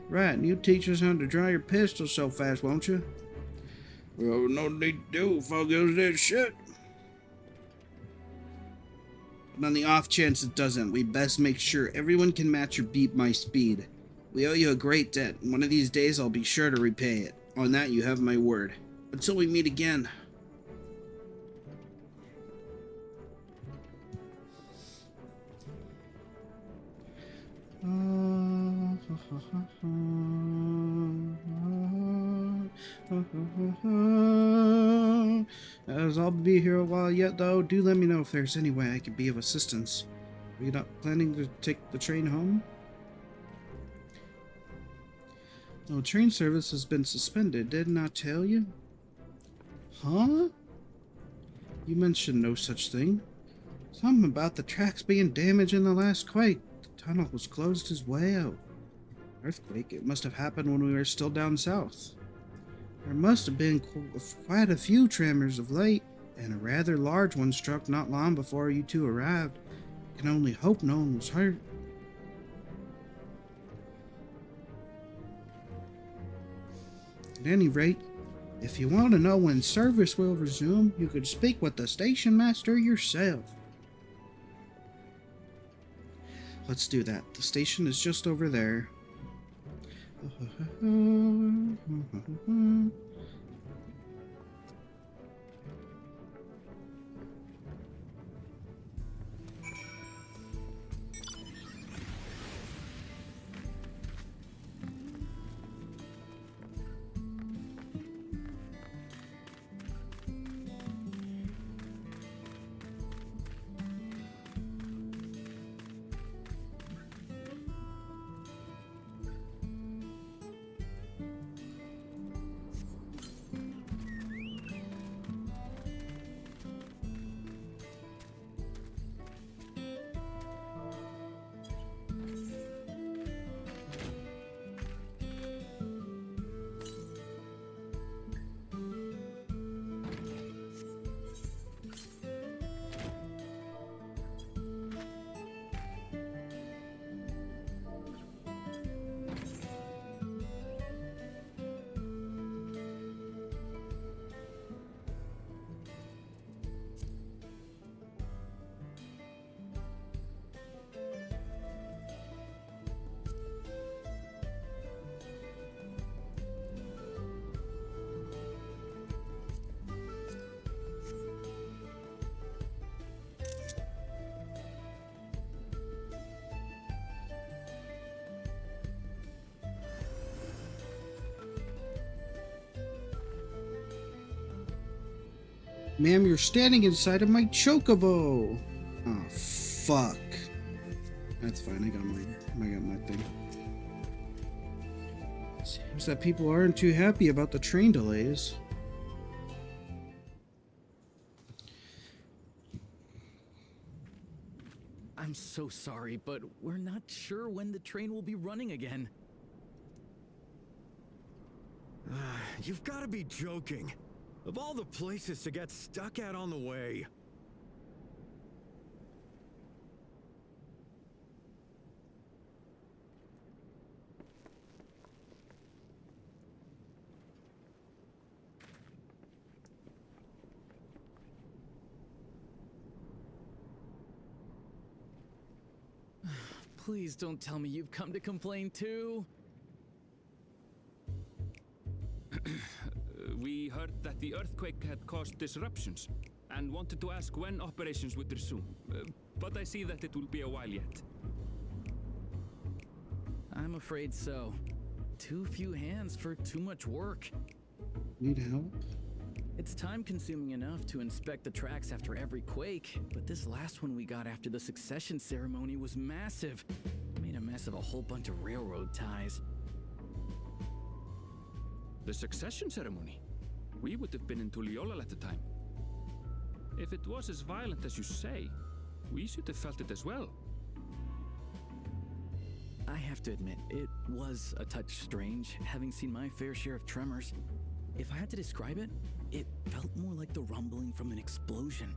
Right, and you teach us how to draw your pistol so fast, won't you? Well, no need to do if all goes that shit. But on the off chance it doesn't, we best make sure everyone can match or beat my speed. We owe you a great debt, and one of these days I'll be sure to repay it. On that you have my word. Until we meet again. As I'll be here a while yet, though, do let me know if there's any way I could be of assistance. Are you not planning to take the train home? No, train service has been suspended, didn't I tell you? Huh? You mentioned no such thing. Something about the tracks being damaged in the last quake. The tunnel was closed as well. Earthquake, it must have happened when we were still down south. There must have been quite a few tremors of late, and a rather large one struck not long before you two arrived. I can only hope no one was hurt. At any rate, if you want to know when service will resume, you could speak with the station master yourself. Let's do that. The station is just over there. Ma'am, you're standing inside of my chocobo. Oh, fuck. That's fine. I got my thing. Seems that people aren't too happy about the train delays. I'm so sorry, but we're not sure when the train will be running again. You've got to be joking. Of all the places to get stuck at on the way. Please don't tell me you've come to complain too. We heard that the earthquake had caused disruptions and wanted to ask when operations would resume. But I see that it will be a while yet. I'm afraid so. Too few hands for too much work. Need help? It's time-consuming enough to inspect the tracks after every quake, but this last one we got after the succession ceremony was massive. Made a mess of a whole bunch of railroad ties. The succession ceremony? We would have been in Tuliolal at the time. If it was as violent as you say, we should have felt it as well. I have to admit, it was a touch strange, having seen my fair share of tremors. If I had to describe it, it felt more like the rumbling from an explosion.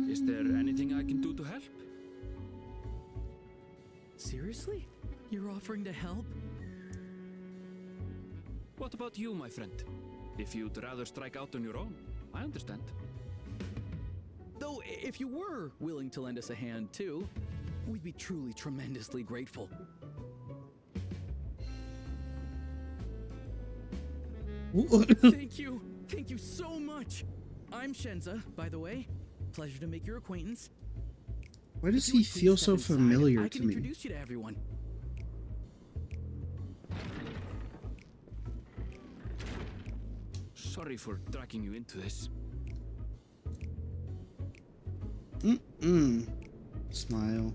Is there anything I can do to help? Seriously? You're offering to help? What about you, my friend? If you'd rather strike out on your own, I understand. Though, if you were willing to lend us a hand too, we'd be truly tremendously grateful. Thank you. Thank you so much. I'm Shenza, by the way. Pleasure to make your acquaintance. Why does he feel so familiar I to can me? introduce you to everyone. Sorry for dragging you into this. Smile.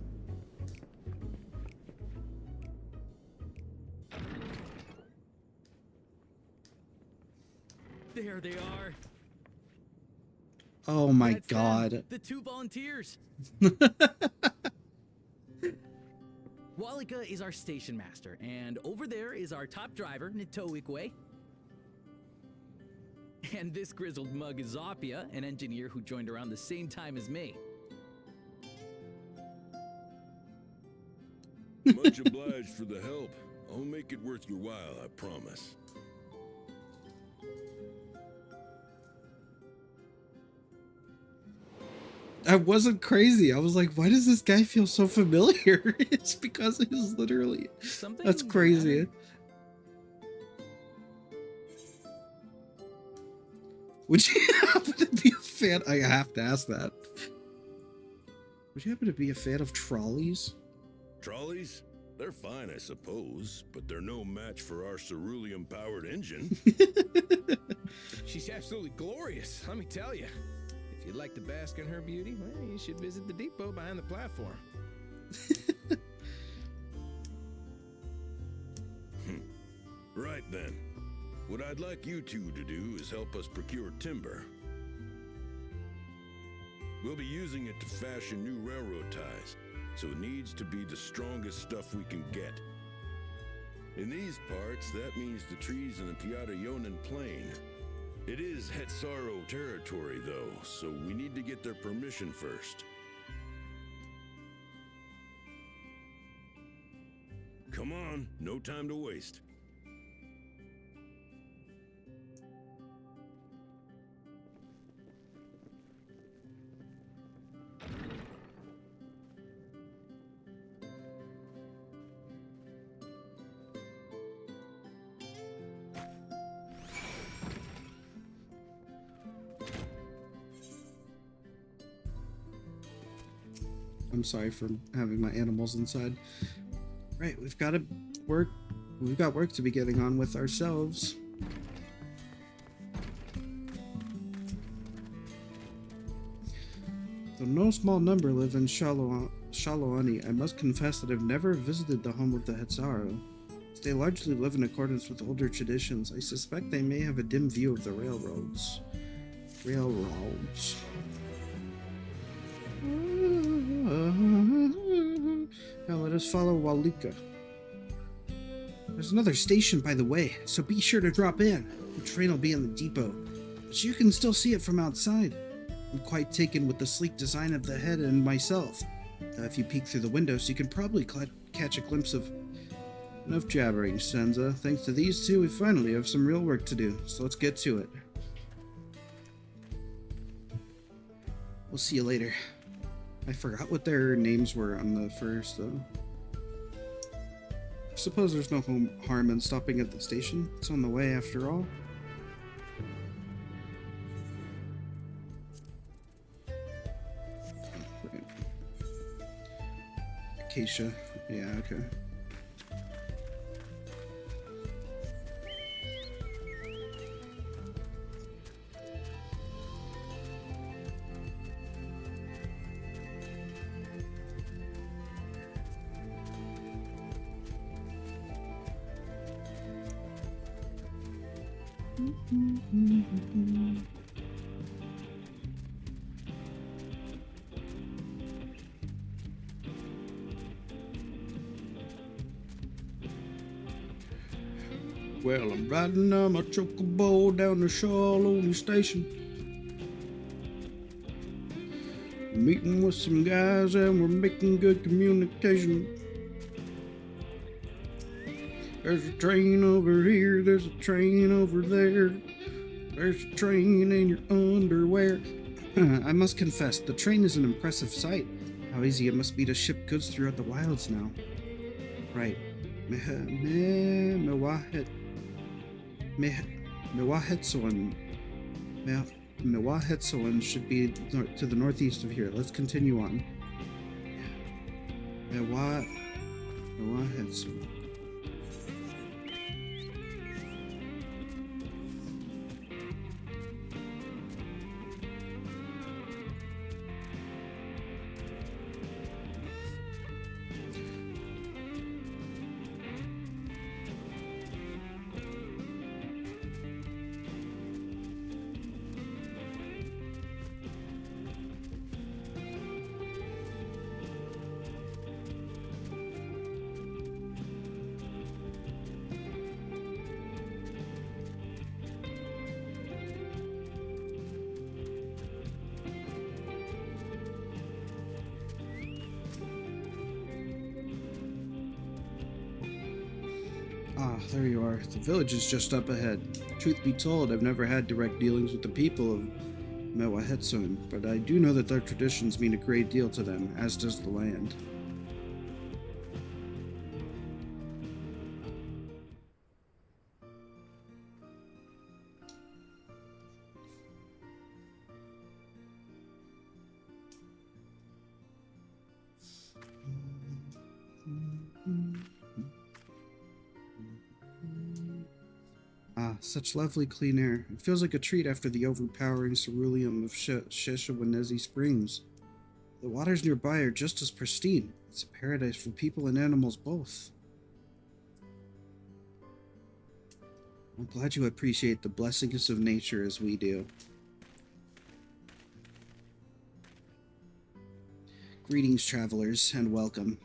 There they are. Oh my That's them, god. the two volunteers. Walika is our station master, and over there is our top driver, Nitoikwe. And this grizzled mug is Zapia, an engineer who joined around the same time as me. Much obliged for the help. I'll make it worth your while, I promise. I wasn't crazy. I was like, why does this guy feel so familiar? It's because he's literally... That's crazy. Would you happen to be a fan? I have to ask that. Would you happen to be a fan of trolleys? Trolleys? They're fine, I suppose, but they're no match for our cerulean-powered engine. She's absolutely glorious, let me tell you. If you'd like to bask in her beauty, well, you should visit the depot behind the platform. Right then. What I'd like you two to do is help us procure timber. We'll be using it to fashion new railroad ties, so it needs to be the strongest stuff we can get. In these parts, that means the trees in the Piata-Yonan Plain. It is Hetsaro territory, though, so we need to get their permission first. Come on, no time to waste. I'm sorry for having my animals inside. Right, we've got work to be getting on with ourselves. Though no small number live in Shaloani, I must confess that I've never visited the home of the Hetsaro. As they largely live in accordance with older traditions, I suspect they may have a dim view of the railroads. Now let us follow Walika. There's another station by the way, so be sure to drop in. The train will be in the depot, but you can still see it from outside. I'm quite taken with the sleek design of the head and myself. If you peek through the windows, you can probably catch a glimpse of... Enough jabbering, Senza. Thanks to these two, we finally have some real work to do, so let's get to it. We'll see you later. I forgot what their names were on the first, though. I suppose there's no harm in stopping at the station. It's on the way, after all. Right. Acacia. Yeah, okay. Well, I'm riding on my chocobo down the Charlotte station. Meeting with some guys and we're making good communication. There's a train over here, there's a train over there. There's a train in your underwear. I must confess, the train is an impressive sight. How easy it must be to ship goods throughout the wilds now. Right. Mewahetsoan should be to the northeast of here. Let's continue on. Mewahetsoan. Ah, there you are. The village is just up ahead. Truth be told, I've never had direct dealings with the people of Mewahetsun, but I do know that their traditions mean a great deal to them, as does the land. Ah, such lovely clean air. It feels like a treat after the overpowering ceruleum of Sheshawanezi Springs. The waters nearby are just as pristine. It's a paradise for people and animals both. I'm glad you appreciate the blessings of nature as we do. Greetings, travelers, and welcome.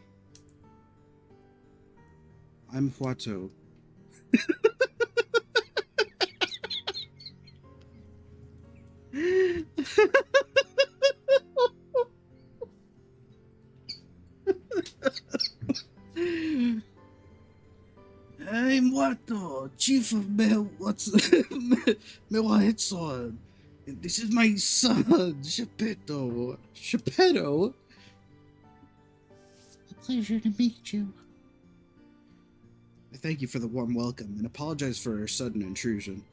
I'm Huato. I'm Wato, chief of Mewahetson. And this is my son, Shepetto. Shepetto? A pleasure to meet you. I thank you for the warm welcome and apologize for our sudden intrusion.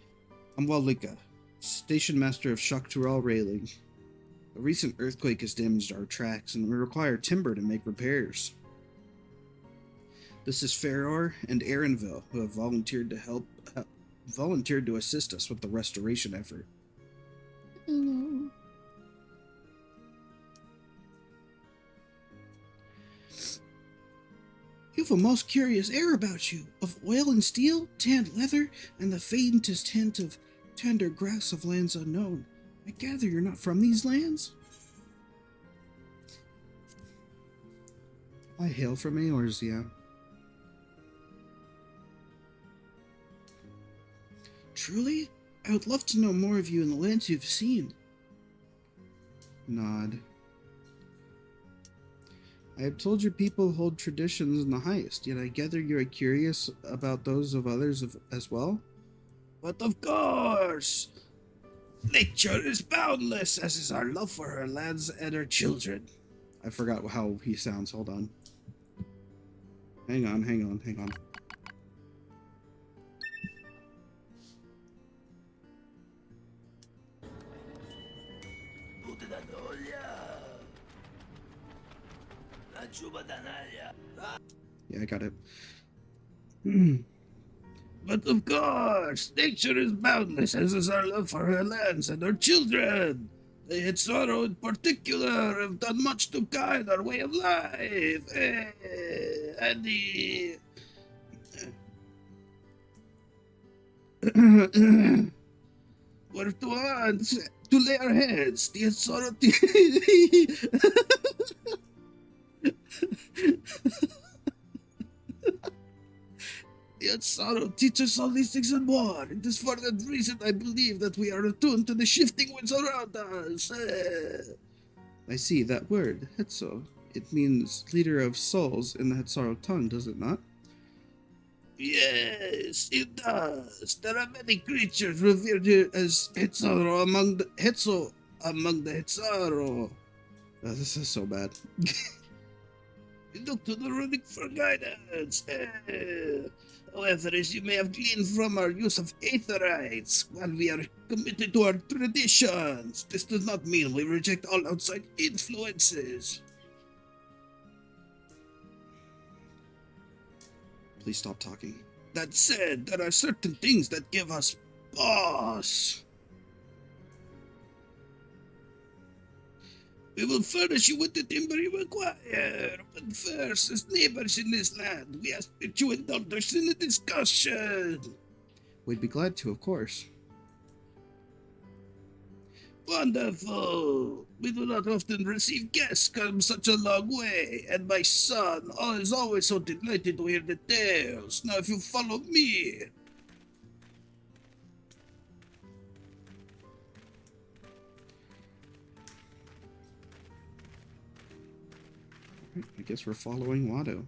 I'm Walika, station master of Shaktural Railing. A recent earthquake has damaged our tracks and we require timber to make repairs. This is Ferror and Aaronville, who have volunteered to assist us with the restoration effort. Hello. You have a most curious air about you, of oil and steel, tanned leather, and the faintest hint of tender grass of lands unknown. I gather you're not from these lands? I hail from Eorzea. Truly? I would love to know more of you in the lands you've seen. Nod. I have told your people hold traditions in the highest, yet I gather you are curious about those of others as well? But of course! Nature is boundless, as is our love for her lands and her children. I forgot how he sounds, hold on. Hang on. Yeah, I got it. But of course, nature is boundless, as is our love for her lands and her children. The Hitsoro in particular have done much to guide our way of life. And the... Where to want to lay our heads, the Hitsoro... Yet sorrow teaches all these things and more. It is for that reason I believe that we are attuned to the shifting winds around us. I see that word, Hetso. It means leader of souls in the Hetsaro tongue, does it not? Yes, it does. There are many creatures revered here as Hitzaro among the Hitzaro. Oh, this is so bad. We look to the runic for guidance. However, as you may have gleaned from our use of aetherites, while we are committed to our traditions, this does not mean we reject all outside influences. Please stop talking. That said, there are certain things that give us pause. We will furnish you with the timber you require, but first, as neighbors in this land, we ask that you indulge us in a discussion. We'd be glad to, of course. Wonderful! We do not often receive guests come such a long way, and my son is always so delighted to hear the tales. Now, if you follow me... I guess we're following Watto.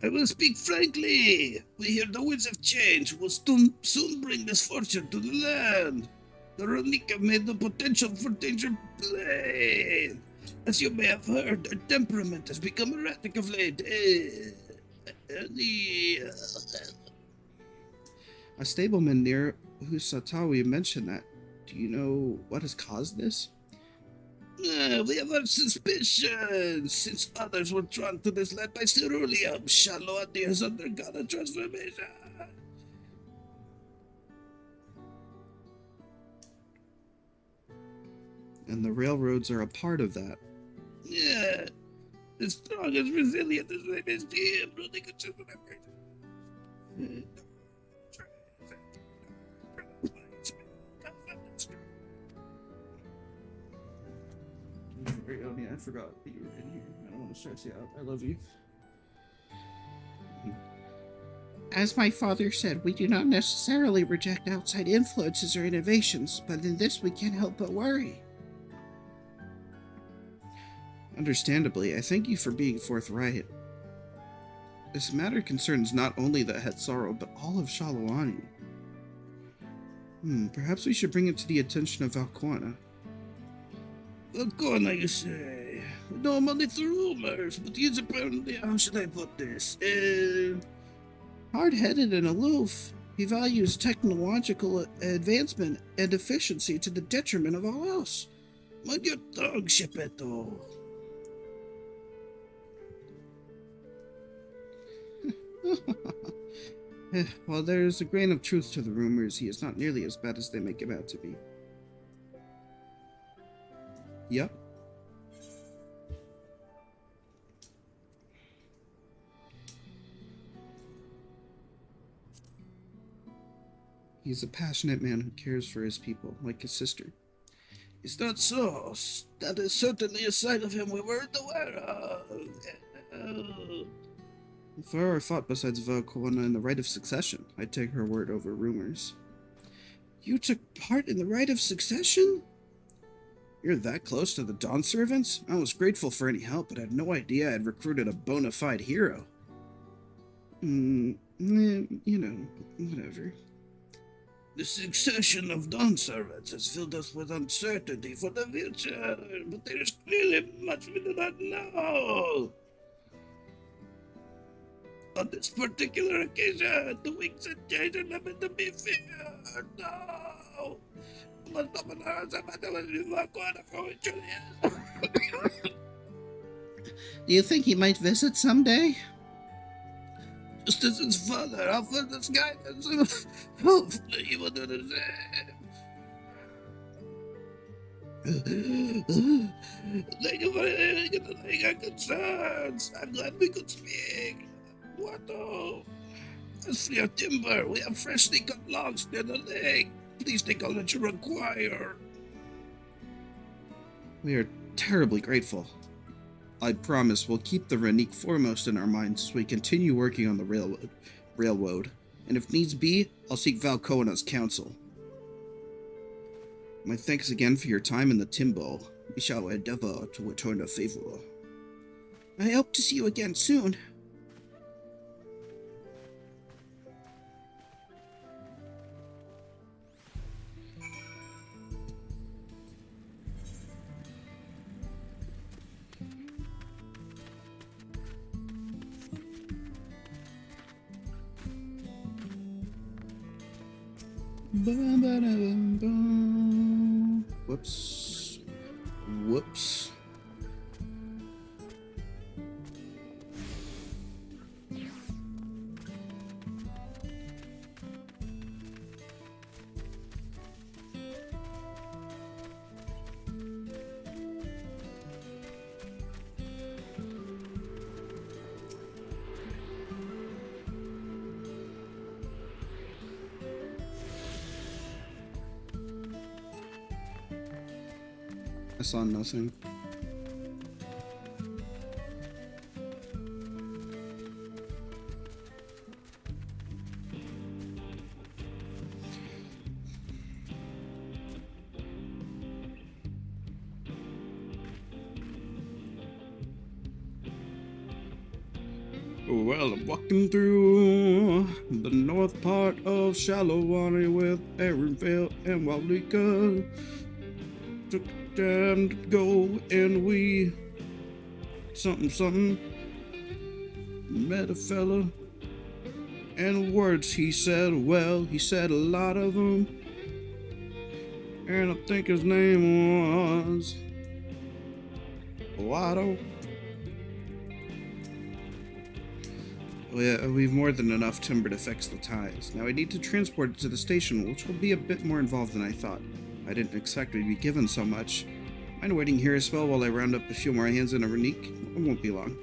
I will speak frankly. We hear the winds of change will soon bring misfortune to the land. The Ronick have made the potential for danger plain. As you may have heard, their temperament has become erratic of late. A stableman near Husatawi mentioned that. Do you know what has caused this? We have our suspicions, since others were drawn to this land by ceruleum. Shaloati has undergone a transformation. And the railroads are a part of that. Yeah, as strong as resilient as it is to him, really good chance of I forgot that you were in here. I don't want to stress you out. I love you. As my father said, we do not necessarily reject outside influences or innovations, but in this we can't help but worry. Understandably, I thank you for being forthright. This matter concerns not only the Hetzaro, but all of Shalawani. Perhaps we should bring it to the attention of Valquana. Valquana, you say? No, I'm only through rumors, but he is apparently, how should I put this? Hard-headed and aloof. He values technological advancement and efficiency to the detriment of all else. Mind your tongue, Shepeto. While there is a grain of truth to the rumors, he is not nearly as bad as they make him out to be. Yep. He's a passionate man who cares for his people, like his sister. Is that so? That is certainly a side of him we weren't aware of. If I were thought besides Valquana in the rite of succession, I'd take her word over rumors. You took part in the rite of succession? You're that close to the Dawn servants? I was grateful for any help, but I had no idea I'd recruited a bona fide hero. You know, whatever. The succession of Dawn servants has filled us with uncertainty for the future, but there is clearly much we do not know. On this particular occasion, the wings and chains are never to be feared. No! We must open our eyes and matter with Valquana for it truly is. Do you think he might visit someday? Just as his father offered us guidance, hopefully he will do the same. Thank you for allaying our concerns. I'm glad we could speak. Watto. As for your timber, we have freshly cut logs near the lake. Please take all that you require. We are terribly grateful. I promise we'll keep the Renique foremost in our minds as we continue working on the railroad. And if needs be, I'll seek Valcona's counsel. My thanks again for your time in the Timbo. We shall endeavor to return the favor. I hope to see you again soon. Whoops. Whoops. I saw nothing. Well, I'm walking through the north part of Shalawani with Aaronville and Walika. Took time to go and we something met a fella, and words he said, well, he said a lot of them, and I think his name was Watto. Oh yeah, we've more than enough timber to fix the ties. Now I need to transport it to the station, which will be a bit more involved than I thought. I didn't expect we'd be given so much. Mind waiting here a spell while I round up a few more hands in a Renique? It won't be long.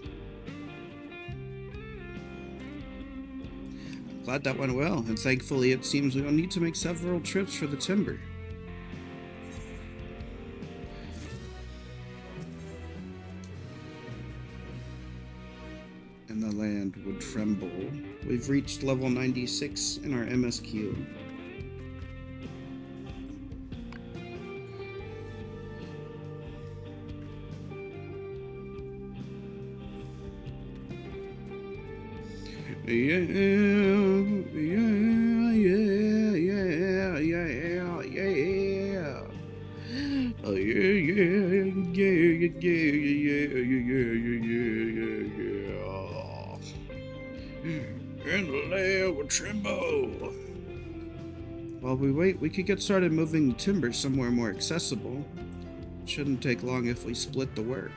I'm glad that went well, and thankfully it seems we'll need to make several trips for the timber. And the land would tremble. We've reached level 96 in our MSQ. Yeah, oh and the land will tremble. While we wait, we could get started moving timber somewhere more accessible. It shouldn't take long if we split the work.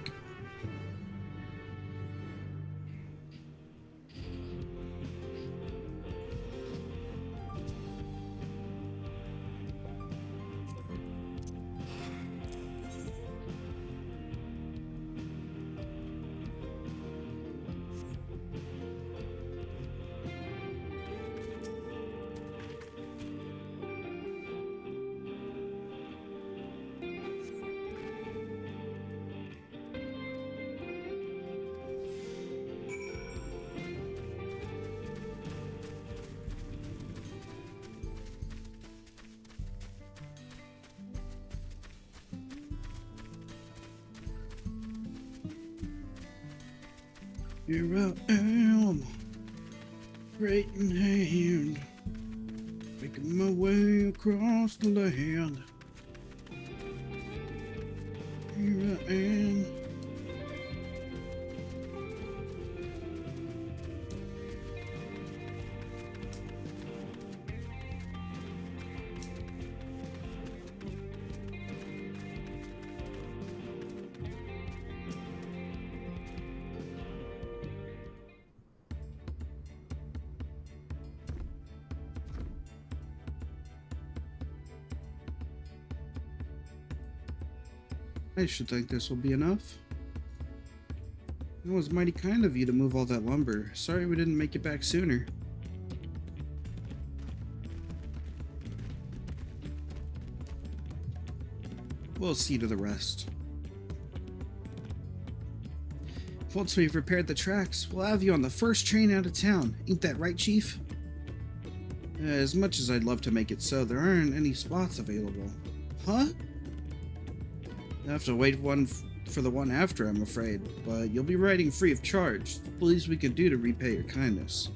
Here I am, great in hand, making my way across the land. Here I am. I should think this will be enough. It was mighty kind of you to move all that lumber. Sorry we didn't make it back sooner. We'll see to the rest. Once we've repaired the tracks, we'll have you on the first train out of town. Ain't that right, Chief? As much as I'd love to make it so, there aren't any spots available. Huh? You'll have to wait for the one after, I'm afraid, but you'll be riding free of charge. The least we can do to repay your kindness.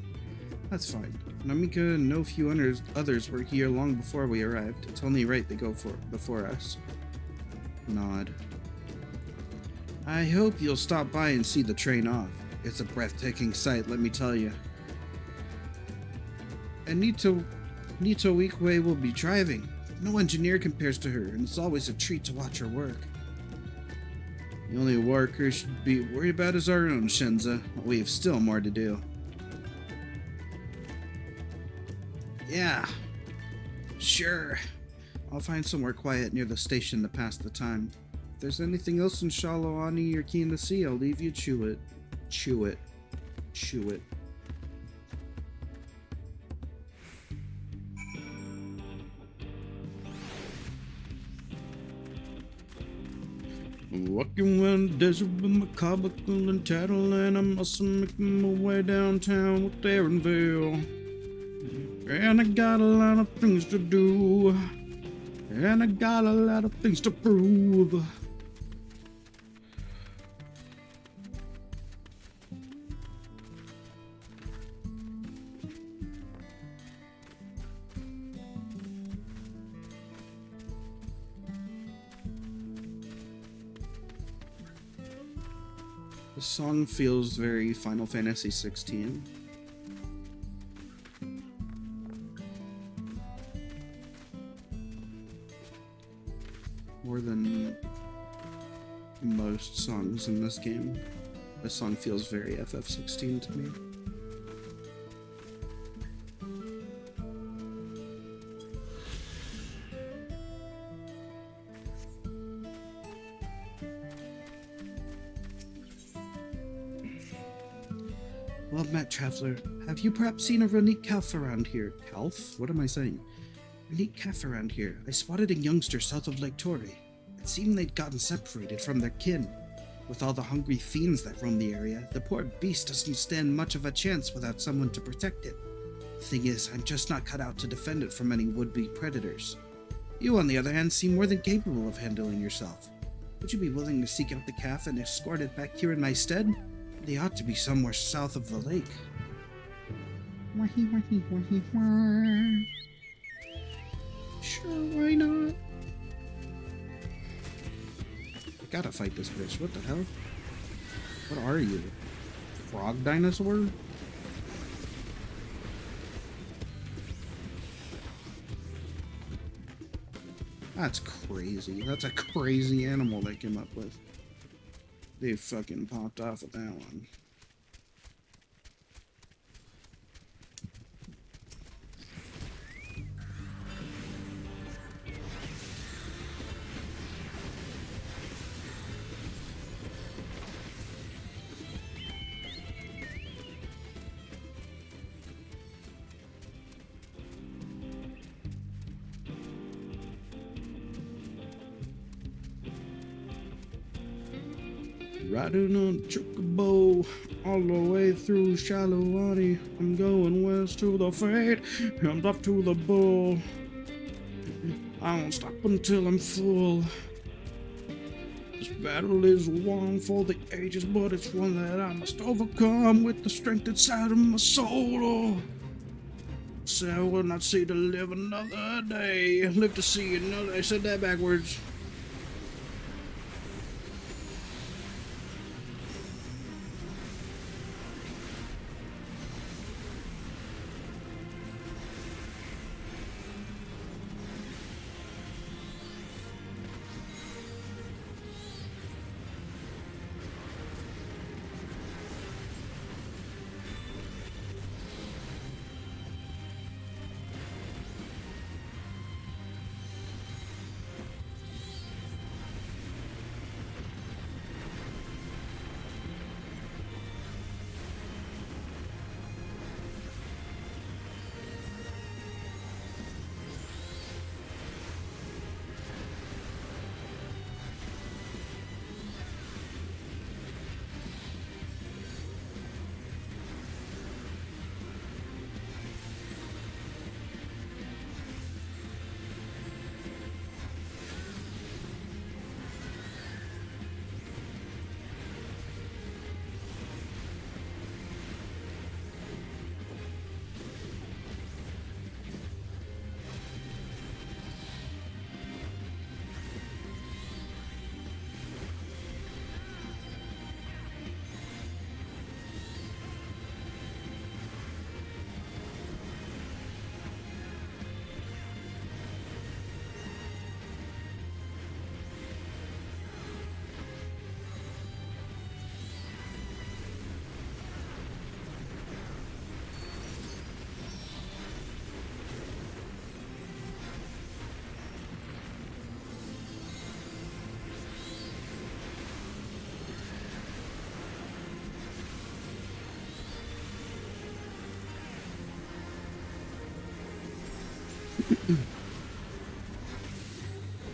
That's fine. Namika and no few others were here long before we arrived. It's only right they go before us. Nod. I hope you'll stop by and see the train off. It's a breathtaking sight, let me tell you. And Nito Weekway will be driving. No engineer compares to her, and it's always a treat to watch her work. The only work we should be worried about is our own, Shenza. We have still more to do. Yeah. Sure. I'll find somewhere quiet near the station to pass the time. If there's anything else in Shalawani you're keen to see, I'll leave you chew it. Chew it. Chew it. Walking around the desert with my carbuncle and tattle, and I must make my way downtown with Aaronville. And I got a lot of things to do, and I got a lot of things to prove. The song feels very Final Fantasy XVI. More than most songs in this game. This song feels very FF16 to me. Well met, traveler. Have you perhaps seen a Ronique calf around here? Calf? What am I saying? Ronique calf around here. I spotted a youngster south of Lake Torrey. It seemed they'd gotten separated from their kin. With all the hungry fiends that roam the area, the poor beast doesn't stand much of a chance without someone to protect it. The thing is, I'm just not cut out to defend it from any would-be predators. You, on the other hand, seem more than capable of handling yourself. Would you be willing to seek out the calf and escort it back here in my stead? They ought to be somewhere south of the lake. Sure, why not? I gotta fight this bitch. What the hell? What are you? Frog dinosaur? That's crazy. That's a crazy animal they came up with. They fucking popped off with that one. Riding on Chocobo all the way through Shalawani. I'm going west to the fate and up to the bull. I won't stop until I'm full. This battle is one for the ages, but it's one that I must overcome with the strength inside of my soul. Say I will not see to live another day. Live to see another. I said that backwards.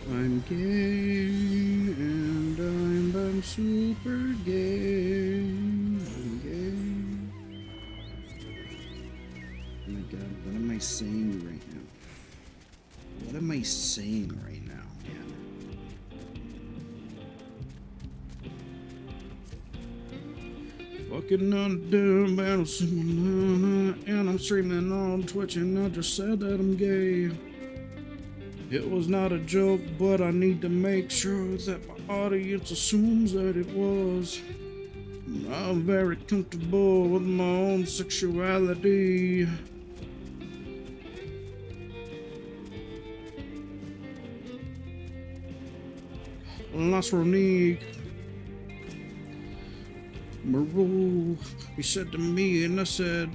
I'm gay and I'm super gay. I'm gay. Oh my god, what am I saying right now? What am I saying right now, man? Fucking on down battles and I'm streaming on Twitch and I just said that I'm gay. It was not a joke, but I need to make sure that my audience assumes that it was. I'm very comfortable with my own sexuality. Last Ronique. Maru, he said to me, and I said,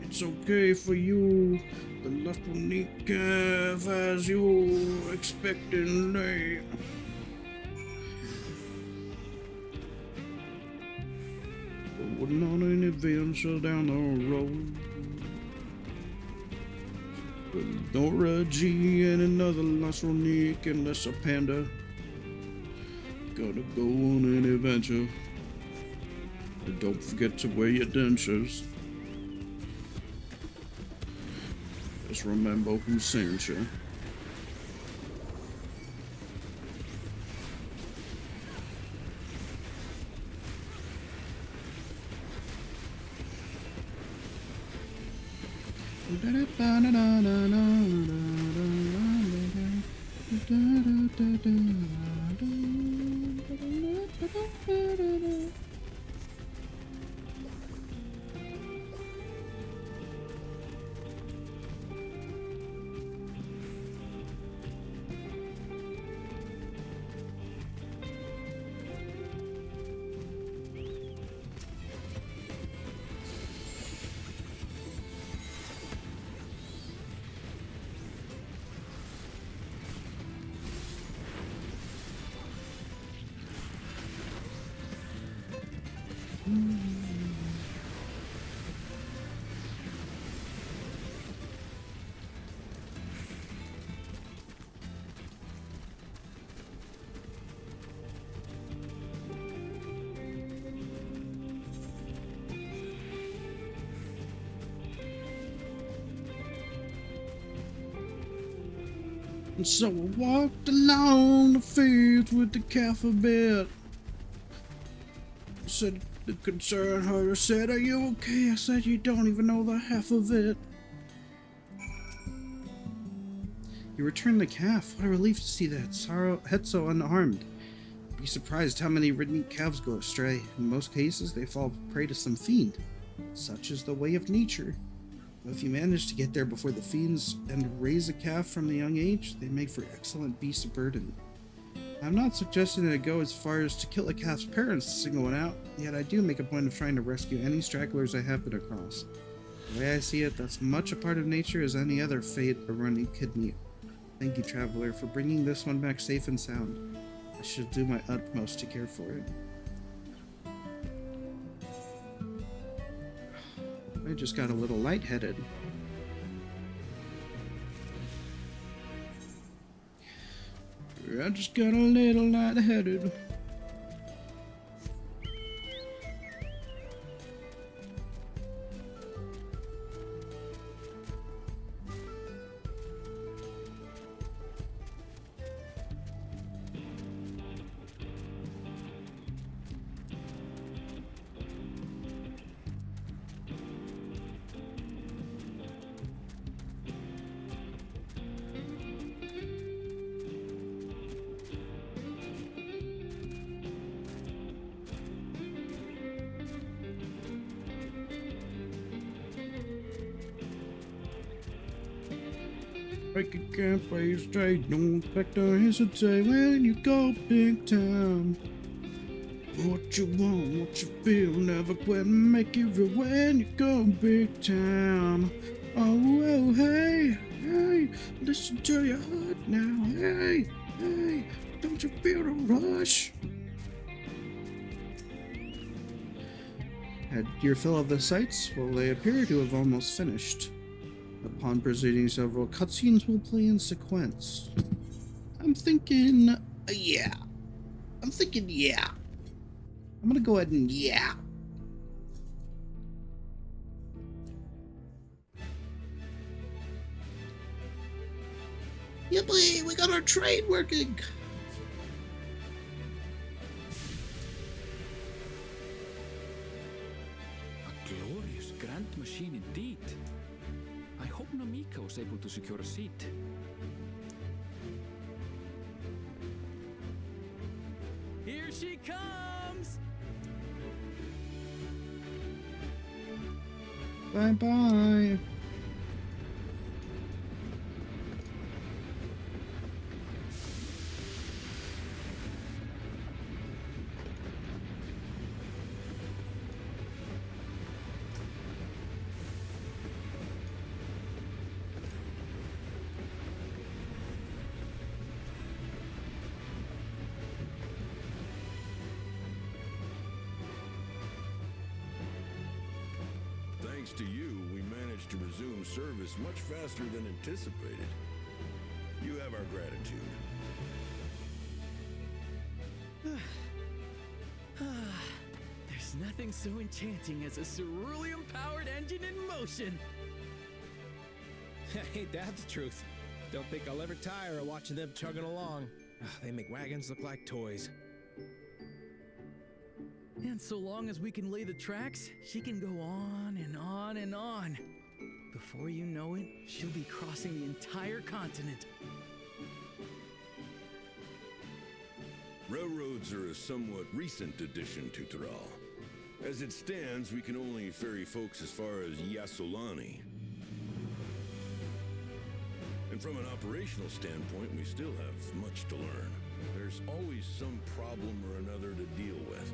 it's okay for you. The last Ronique have as you expectantly. But we're not an adventure down the road. With Dora G and another last Ronique and Lesser Panda. Gotta go on an adventure. And don't forget to wear your dentures. Just remember who sent you. And so I walked along the fields with the calf a bit. Said the concerned herder said, "Are you okay?" I said, "You don't even know the half of it." You returned the calf. What a relief to see that head so unharmed. You'd be surprised how many ridden calves go astray. In most cases, they fall prey to some fiend. Such is the way of nature. If you manage to get there before the fiends and raise a calf from the young age, they make for excellent beasts of burden. I'm not suggesting that I go as far as to kill a calf's parents to single one out, yet I do make a point of trying to rescue any stragglers I happen across. The way I see it, that's much a part of nature as any other fate a running could meet. Thank you, Traveler, for bringing this one back safe and sound. I shall do my utmost to care for it. I just got a little lightheaded. I just got a little lightheaded. Break a camp, play straight, don't expect to hesitate when you go big time. What you want, what you feel, never quit and make it real when you go big time. Oh, hey, hey, listen to your heart now, hey, hey, don't you feel the rush? Had your fill of the sights? Well, they appear to have almost finished. The Upon proceeding, several cutscenes will play in sequence. I'm thinking, yeah. I'm thinking, yeah. I'm gonna go ahead and yeah. Yeah, boy, we got our train working. A glorious grand machine indeed. I hope Namiko is able to secure a seat. Here she comes! Bye-bye. Thanks to you, we managed to resume service much faster than anticipated. You have our gratitude. There's nothing so enchanting as a cerulean-powered engine in motion. Ain't that the truth? Don't think I'll ever tire of watching them chugging along. They make wagons look like toys. And so long as we can lay the tracks, she can go on and on and on. Before you know it, she'll be crossing the entire continent. Railroads are a somewhat recent addition to Thrall. As it stands, we can only ferry folks as far as Yassolani. And from an operational standpoint, we still have much to learn. There's always some problem or another to deal with.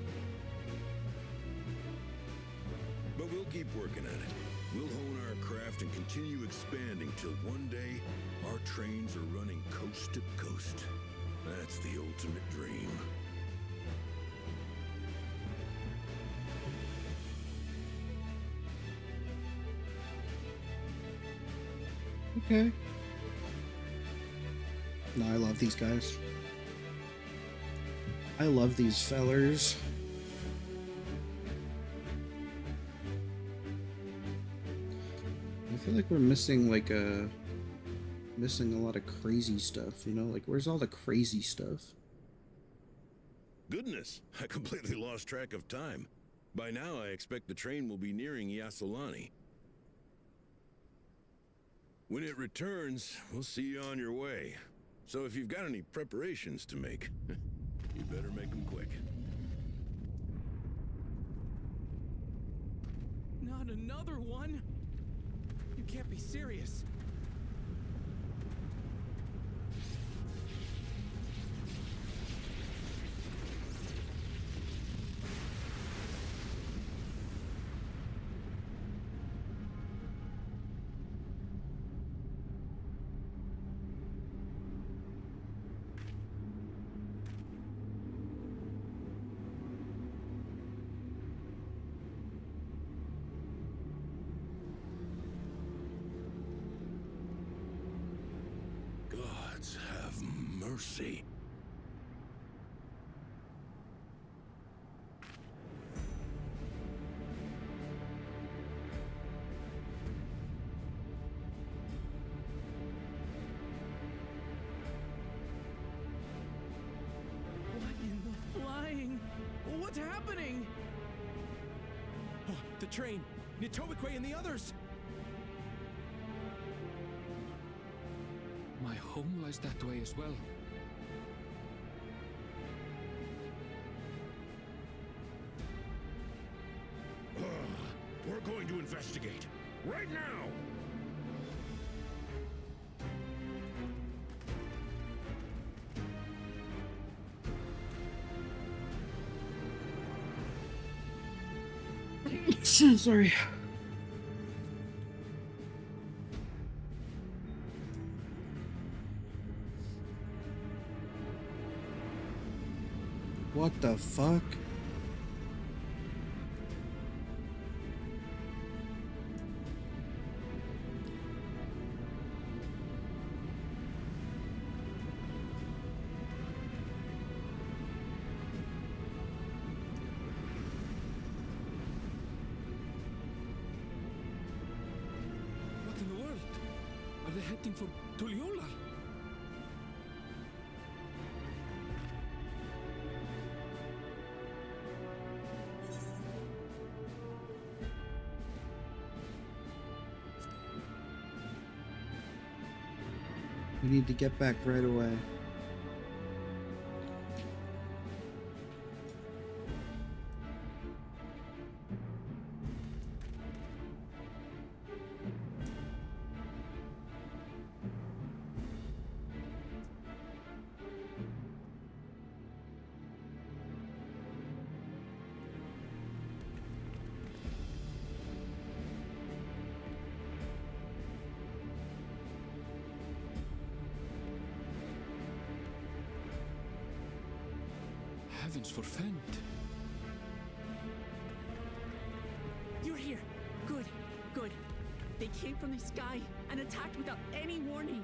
But we'll keep working at it. We'll hone our craft and continue expanding till one day our trains are running coast to coast. That's the ultimate dream. Okay. No, I love these guys. I love these fellers. I feel like we're missing missing a lot of crazy stuff, you know? Like, where's all the crazy stuff? Goodness, I completely lost track of time. By now, I expect the train will be nearing Yassolani. When it returns, we'll see you on your way. So if you've got any preparations to make, you better make them quick. Not another one? You can't be serious. Gods have mercy. What in the flying? What's happening? Oh, the train! Nitobekwe and the others! My home lies that way as well. We're going to investigate. Right now! Sorry. What the fuck? they heading for Tuliolal? We need to get back right away. Heavens forfend. You're here. Good, good. They came from the sky and attacked without any warning.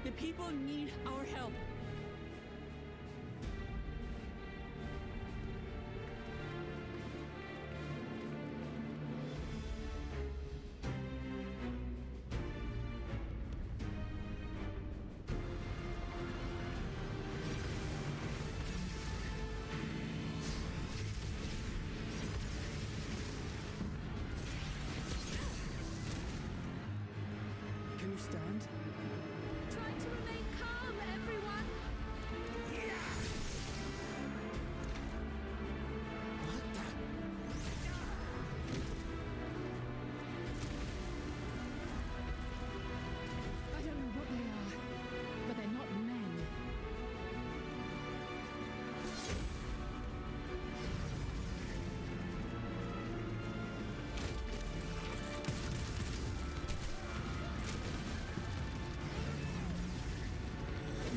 The people need our help. Can you stand? Try to remain calm, everyone. I don't know what they are, but they're not men.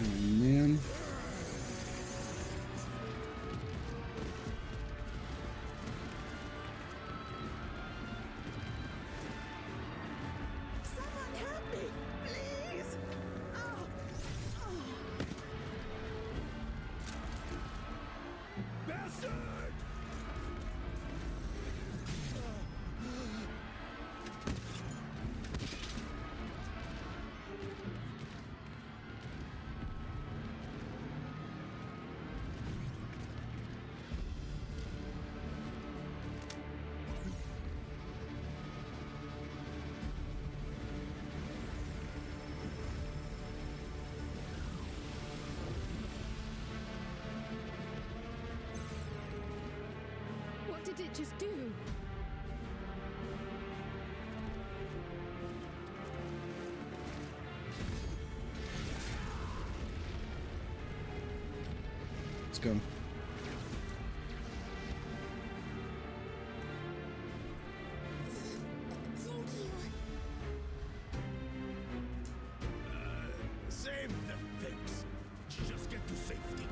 Oh man. Someone help me, please. Oh. Bastard! What did it just do? Let's go. Thank you. Save the things. Just get to safety.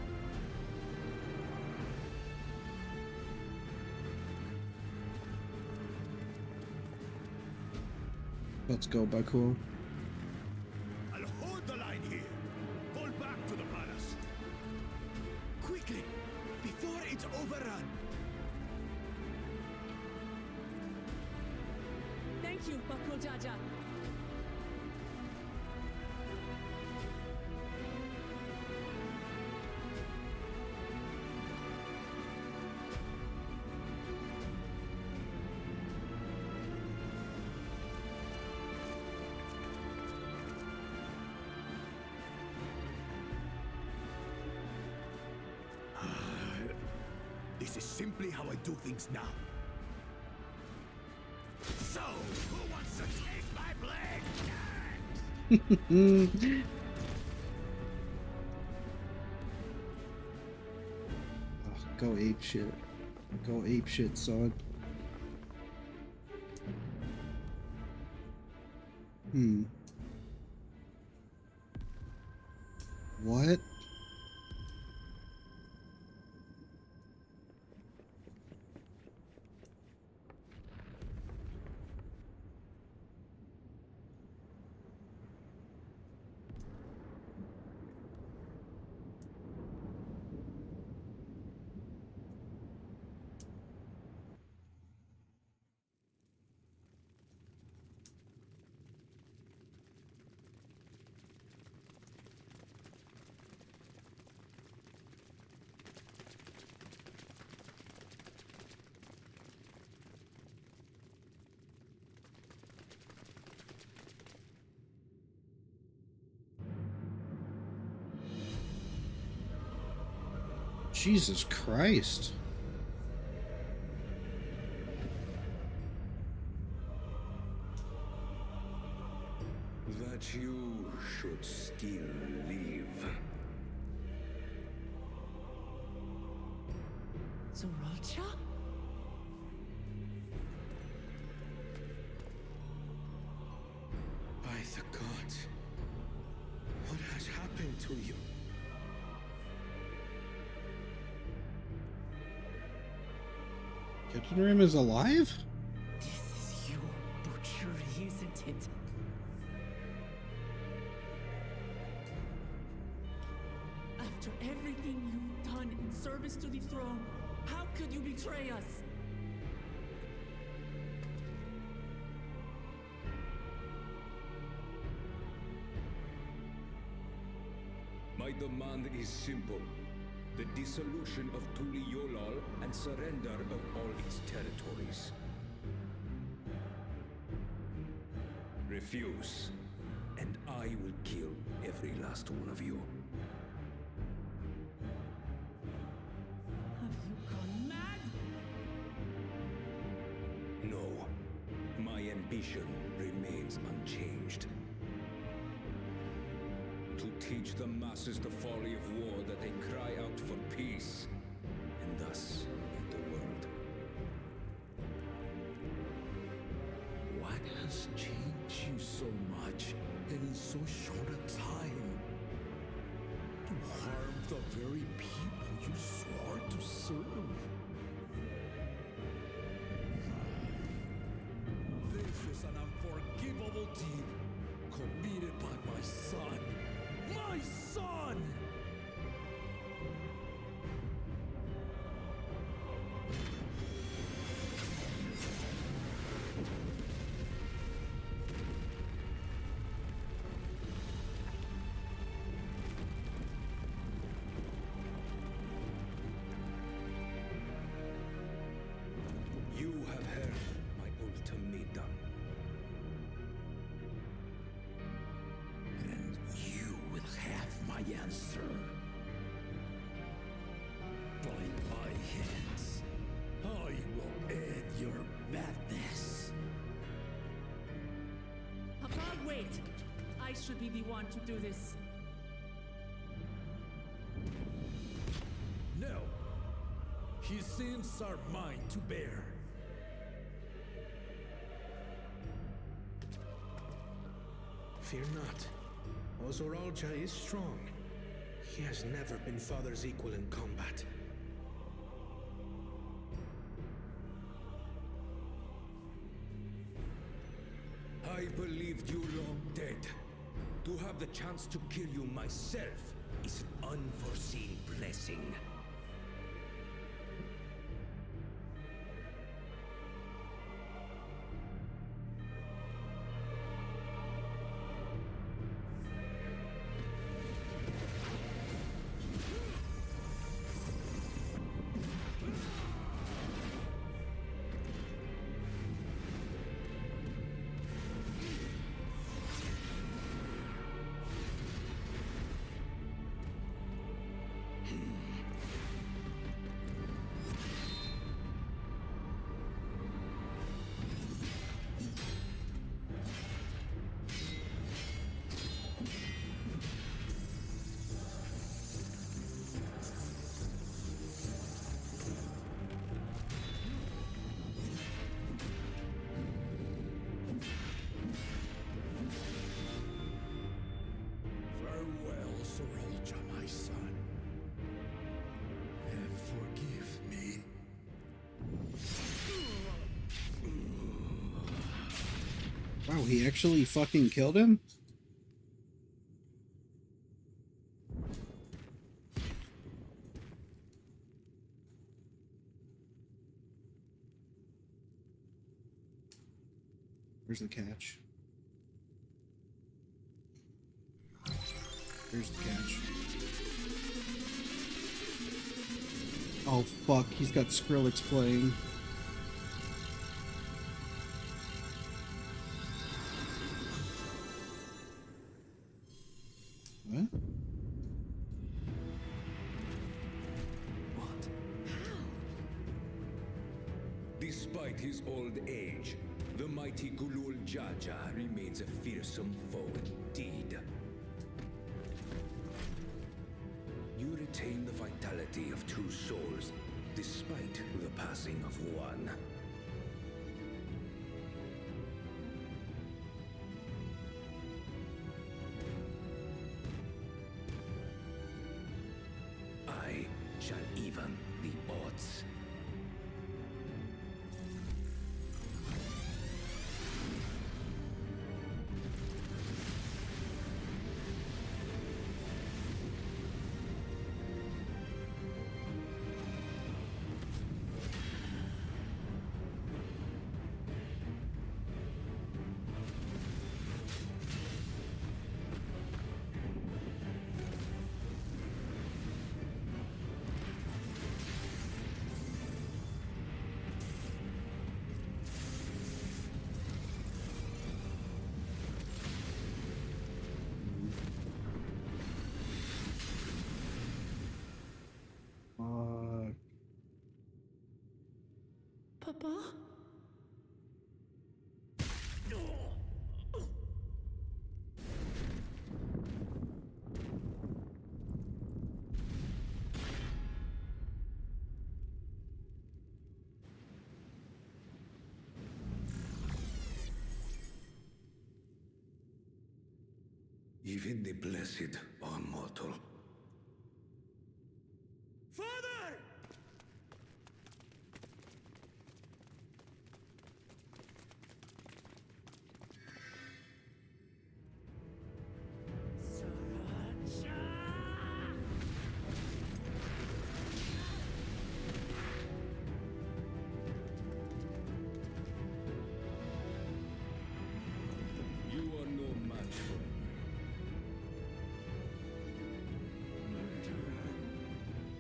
Let's go, Bakul. I'll hold the line here. Fall back to the palace. Quickly, before it's overrun. Thank you, Bakul Jaja. This is simply how I do things now. So, who wants to taste my blade? Oh, go ape shit. Go ape shit, son. What? Jesus Christ. That you should still live. Zoralcha? By the gods, what has happened to you? Captain Rim is alive? This is your butchery, isn't it? After everything you've done in service to the throne, how could you betray us? My demand is simple. The dissolution of Tuli Yolal and surrender of all its territories. Refuse, and I will kill every last one of you. Have you gone mad? No, my ambition remains unchanged. To teach the masses the folly of war, that they cry out for peace, and thus lead the world. What has changed you so much and in so short a time? To harm the very people you swore to serve. This is an unforgivable deed committed by my son. My son! You have heard my ultimatum. And you will have my answer. By my hands, I will end your madness. Papa, wait! I should be the one to do this. No. His sins are mine to bear. Fear not. Ozoralcha is strong. He has never been Father's equal in combat. I believed you long dead. To have the chance to kill you myself is an unforeseen blessing. Farewell, Zoralcha, my son. And forgive me. Wow, he actually fucking killed him? Where's the catch? Here's the catch. Oh fuck, he's got Skrillex playing. What? Despite his old age, the mighty Gulul Jaja remains a fearsome foe indeed. You retain the vitality of two souls, despite the passing of one. I shall even the odds. Papa? Even the blessed are mortal. Father! You are no match for me.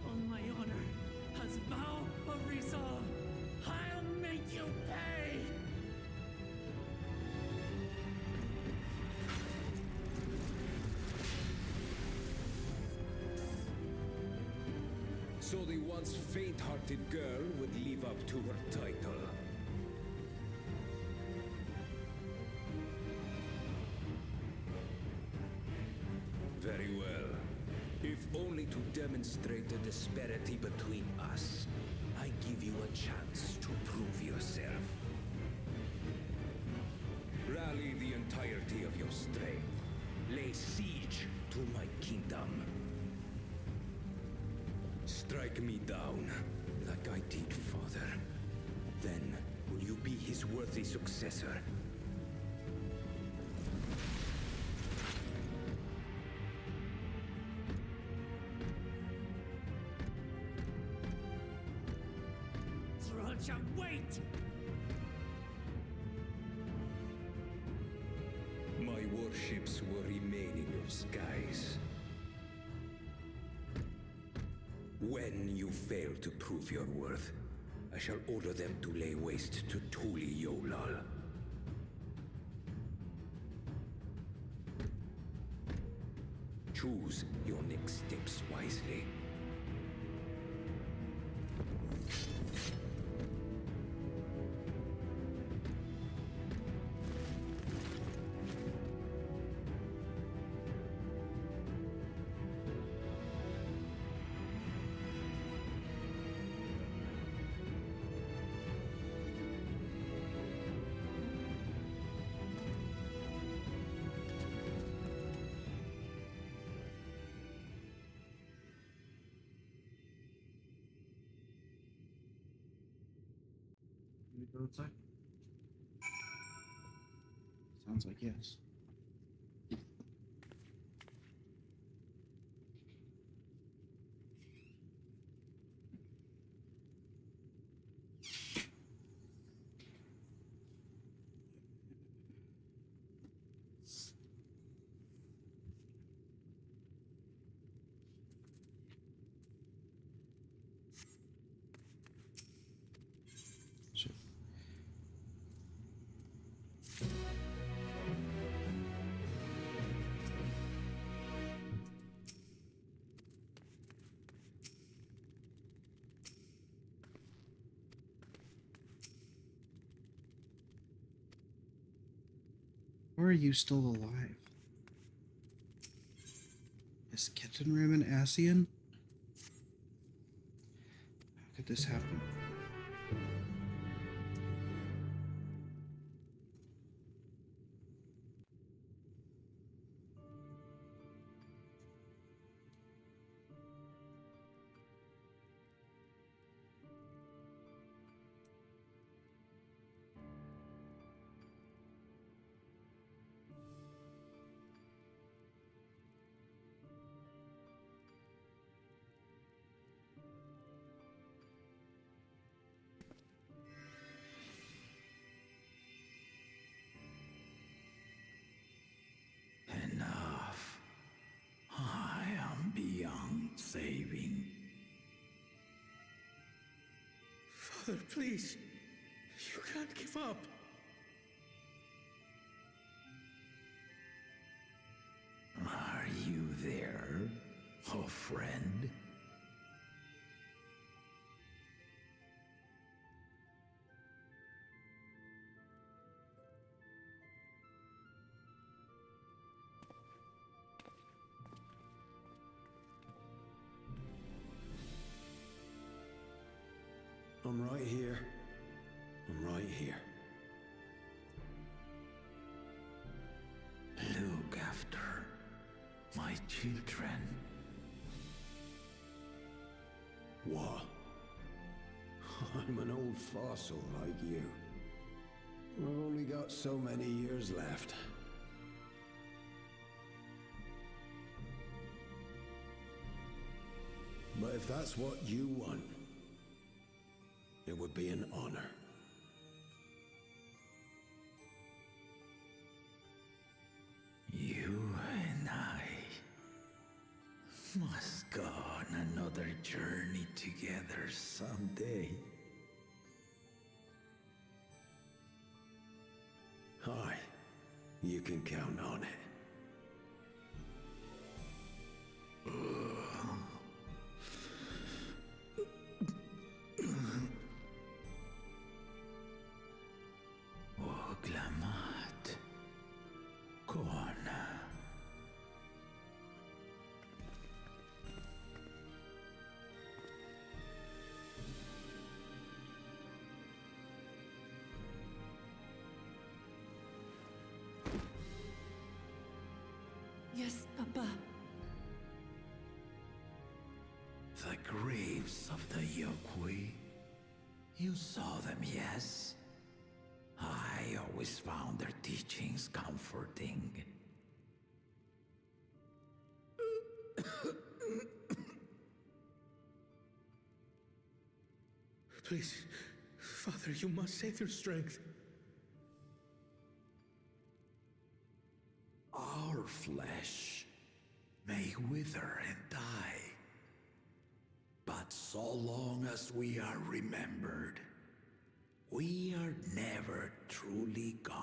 On my honor, as vow of resolve, I'll make you pay! So the once faint-hearted girl would live up to her title. Very well. If only to demonstrate the disparity between us, I give you a chance to prove yourself. Rally the entirety of your strength. Lay siege to my kingdom. Strike me down, like I did father. Then, will you be his worthy successor? Thralcha, wait! My warships will remain in your skies. When you fail to prove your worth, I shall order them to lay waste to Tuli Yolal. Choose your next steps wisely. Can we go outside? Sounds like yes. Shit. Or are you still alive? Is Kitten Rim an Asian? How could this happen? Enough. I am beyond saving. Father, please. You can't give up. Are you there, oh friend? I'm right here. I'm right here. Look after my children. What? I'm an old fossil like you. I've only got so many years left. But if that's what you want, it would be an honor. You and I must go on another journey together someday. Aye, you can count on it. Oglamat. Kona. Yes, Papa. The graves of the Yokwi. You saw them, yes? I always found their teachings comforting. Please, Father, you must save your strength. Our flesh may wither and die, but so long as we are remembered, we are never truly gone.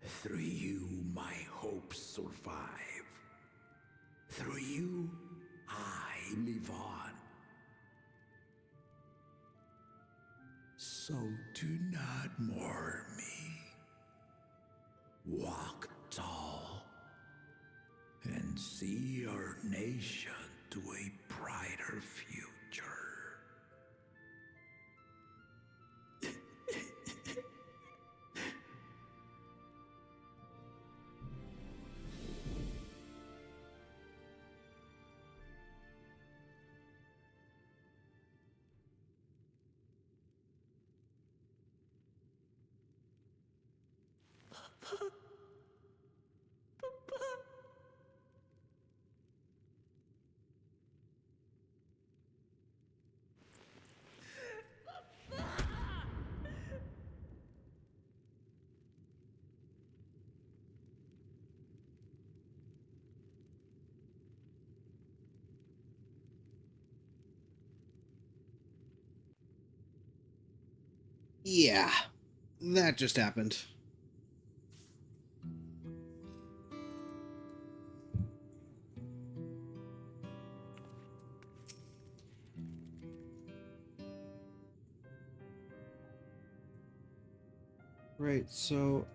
Through you, my hopes survive. Through you, I live on. So do not mourn me. Walk tall and see our nation to a brighter future. Yeah, that just happened. Right, so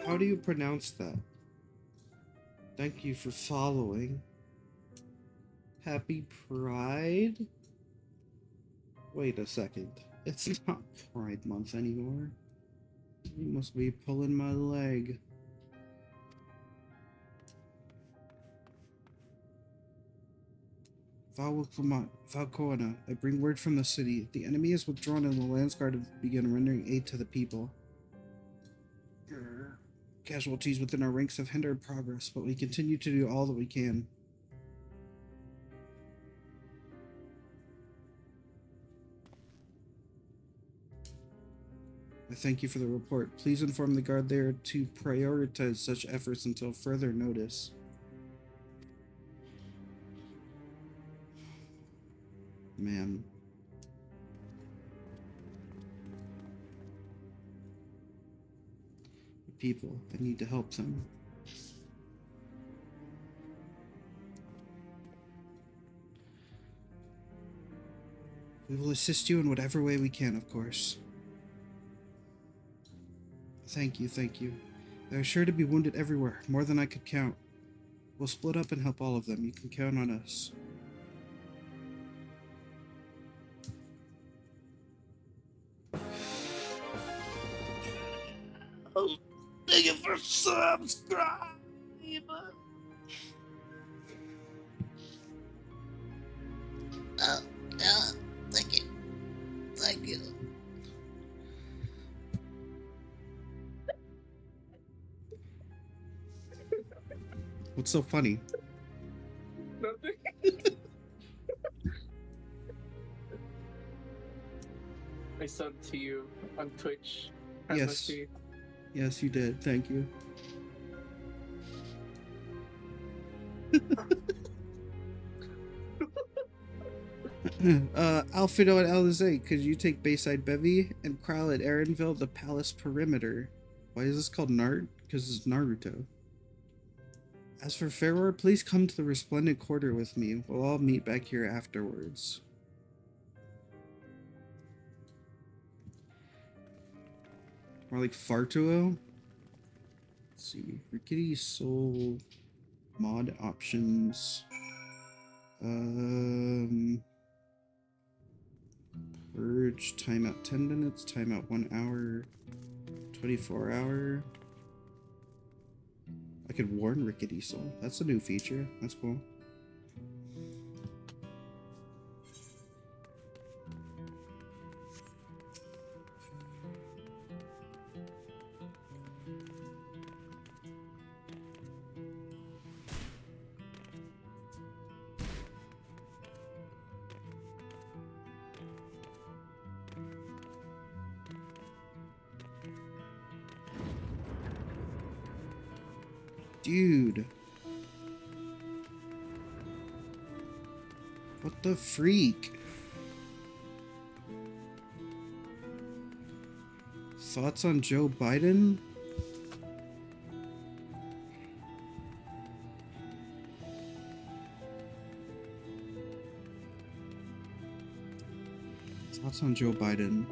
how do you pronounce that? Thank you for following. Happy Pride? Wait a second. It's not Pride Month anymore. You must be pulling my leg. Valcoana, I bring word from the city. The enemy is withdrawn and the Landsguard have begun rendering aid to the people. Casualties within our ranks have hindered progress, but we continue to do all that we can. I thank you for the report. Please inform the guard there to prioritize such efforts until further notice. Man. The people, I need to help them. We will assist you in whatever way we can, of course. Thank you, thank you. There are sure to be wounded everywhere, more than I could count. We'll split up and help all of them. You can count on us. Oh, thank you for subscribe. Thank you. Thank you. What's so funny? Nothing. I subbed to you on Twitch. Yes. Yes, you did. Thank you. Alfido and Alizé, could you take Bayside Bevy and Kral at Erenville, the Palace Perimeter? Why is this called Nart? Because it's Naruto. As for Ferror, please come to the Resplendent Quarter with me. We'll all meet back here afterwards. More like Fartuo? Let's see. Rickety Soul mod options. Purge, timeout 10 minutes, timeout 1 hour, 24 hour. I could warn Rickety Soul. That's a new feature. That's cool. Dude. What the freak? Thoughts on Joe Biden? Thoughts on Joe Biden?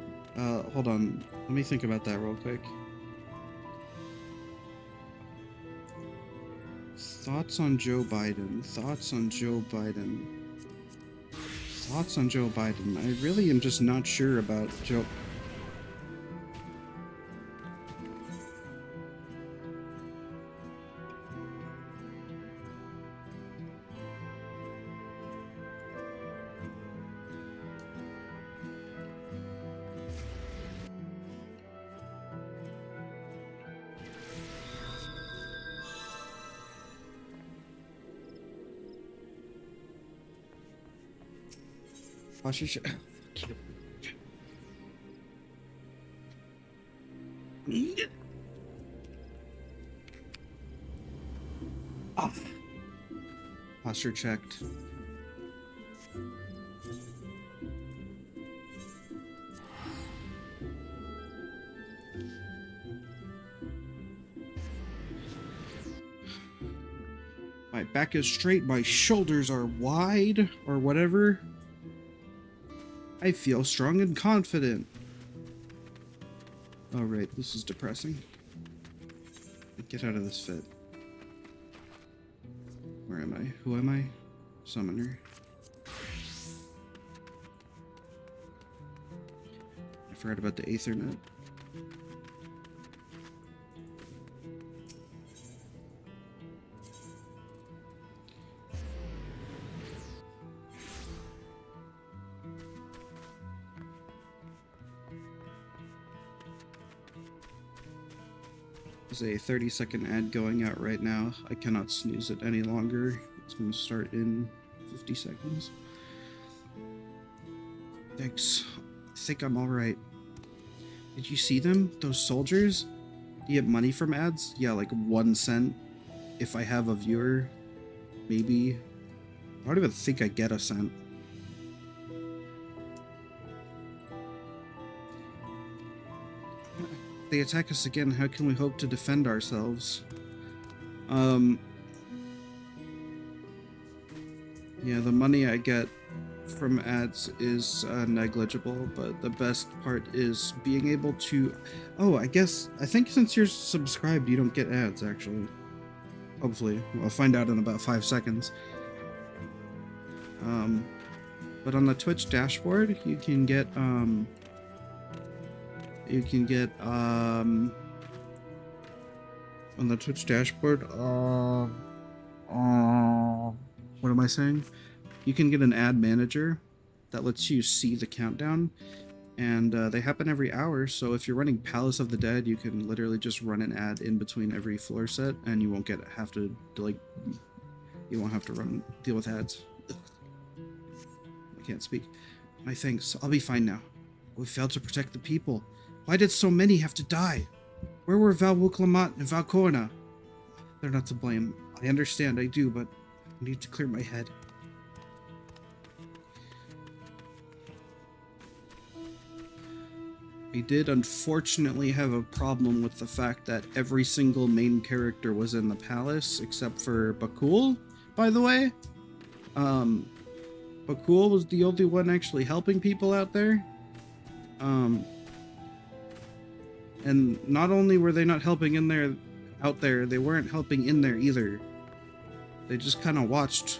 Hold on. Let me think about that real quick. Thoughts on Joe Biden. Thoughts on Joe Biden. Thoughts on Joe Biden. I really am just not sure about Joe. Posture checked. My back is straight, my shoulders are wide, or whatever. I feel strong and confident. Oh, right, this is depressing. Get out of this fit. Where am I? Who am I? Summoner. I forgot about the Aethernet. There's a 30-second ad going out right now. I cannot snooze it any longer. It's going to start in 50 seconds. Thanks. I think I'm alright. Did you see them? Those soldiers? Do you get money from ads? Yeah, like 1 cent. If I have a viewer, maybe. I don't even think I get a cent. If they attack us again, how can we hope to defend ourselves? Yeah, the money I get from ads is negligible, but the best part is being able to... Oh, I think since you're subscribed, you don't get ads, actually. Hopefully. I'll find out in about 5 seconds. But on the Twitch dashboard, you can get, on the Twitch dashboard, what am I saying? You can get an ad manager that lets you see the countdown, and they happen every hour, so if you're running Palace of the Dead, you can literally just run an ad in between every floor set, and you won't have to deal with ads. Ugh. I can't speak. My thanks. I'll be fine now. We failed to protect the people. Why did so many have to die? Where were Val Wuklamat and Valcorna? They're not to blame. I understand, I do, but I need to clear my head. I did unfortunately have a problem with the fact that every single main character was in the palace, except for Bakul, by the way. Bakul was the only one actually helping people out there. And not only were they not helping out there, they weren't helping in there either. They just kind of watched.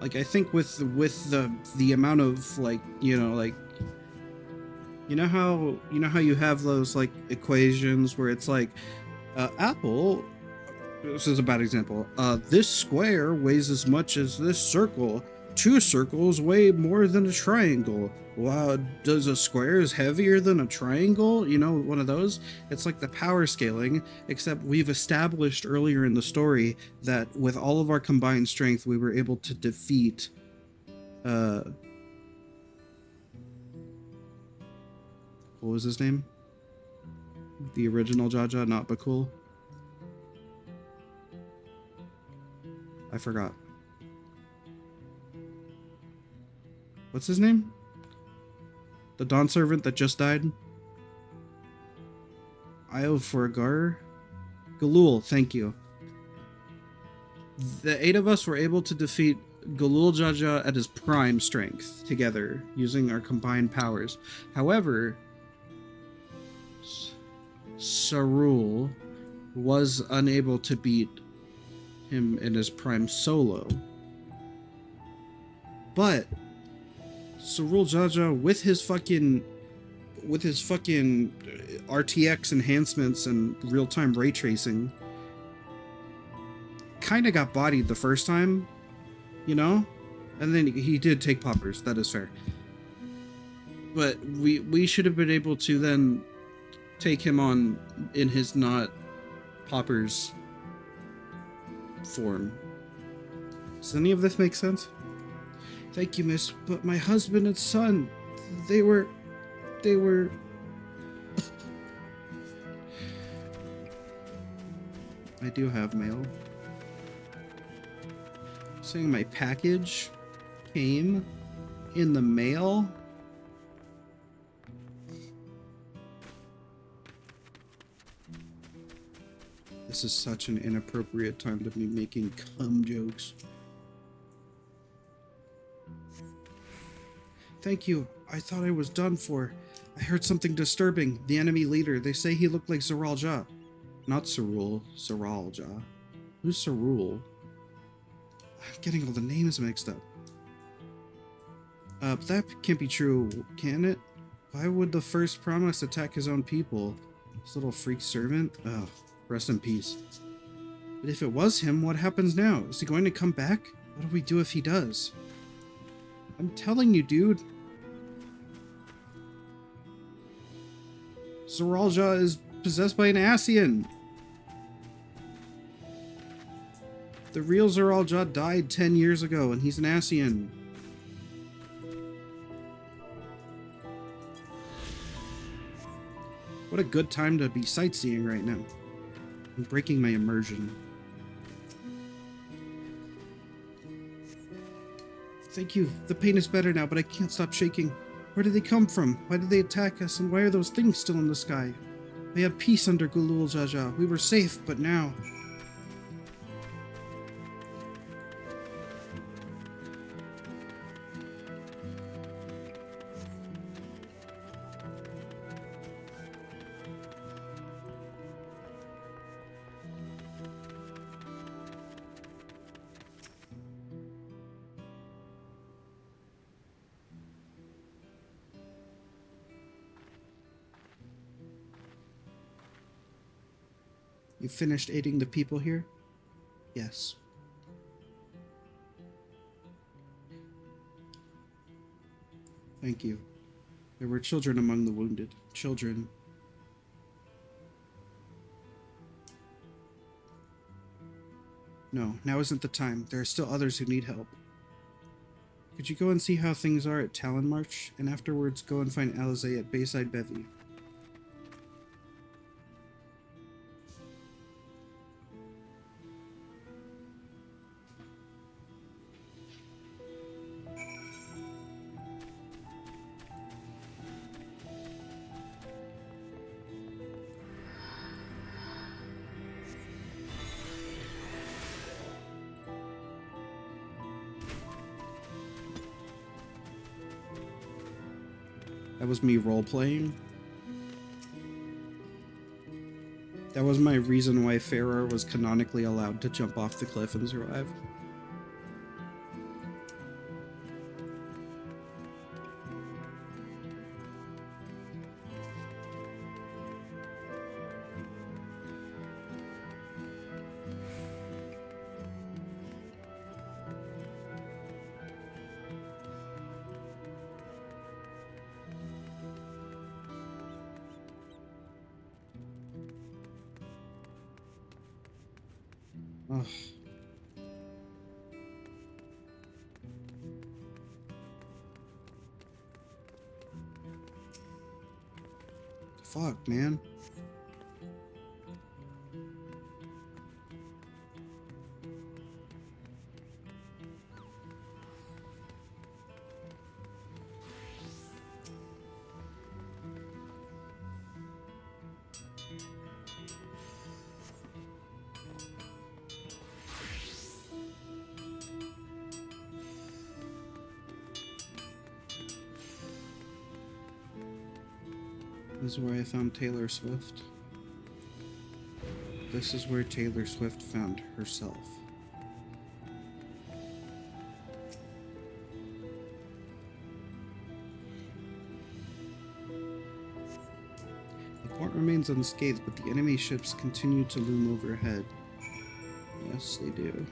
Like, I think with the amount of, like, you know how you have those, like, equations where it's like, Apple, this is a bad example, this square weighs as much as this circle. 2 circles weigh more than a triangle. Wow, does a square is heavier than a triangle? You know, one of those? It's like the power scaling, except we've established earlier in the story that with all of our combined strength, we were able to defeat, what was his name? The original Jaja, not Bakul. I forgot. What's his name? The Dawn servant that just died? Io Forgar? Galul, thank you. The 8 of us were able to defeat Galul Jaja at his prime strength together, using our combined powers. However, Sarul was unable to beat him in his prime solo. But Sarul Jaja, with his fucking RTX enhancements and real-time ray tracing, kind of got bodied the first time, you know? And then he did take poppers, that is fair. But we should have been able to then take him on in his not poppers form. Does any of this make sense? Thank you, miss, but my husband and son, they were... I do have mail. Saying my package came in the mail. This is such an inappropriate time to be making cum jokes. Thank you. I thought I was done for. I heard something disturbing. The enemy leader. They say he looked like Zeral Ja. Not Cerul. Zeral Ja. Who's Cerul? I'm getting all the names mixed up. That can't be true, can it? Why would the first promise attack his own people? This little freak servant? Oh, rest in peace. But if it was him, what happens now? Is he going to come back? What do we do if he does? I'm telling you, dude. Zeral Ja is possessed by an Ascian. The real Zeral Ja died 10 years ago, and he's an Ascian. What a good time to be sightseeing right now. I'm breaking my immersion. Thank you. The pain is better now, but I can't stop shaking. Where did they come from? Why did they attack us? And why are those things still in the sky? We had peace under Gulul Jaja. We were safe, but now... You finished aiding the people here? Yes. Thank you. There were children among the wounded. Children. No, now isn't the time. There are still others who need help. Could you go and see how things are at Talon March, and afterwards go and find Alizé at Bayside Bevy? That was me role-playing. That was my reason why Farrar was canonically allowed to jump off the cliff and survive. Ugh. Fuck, man. This is where I found Taylor Swift. This is where Taylor Swift found herself. The port remains unscathed, but the enemy ships continue to loom overhead. Yes, they do.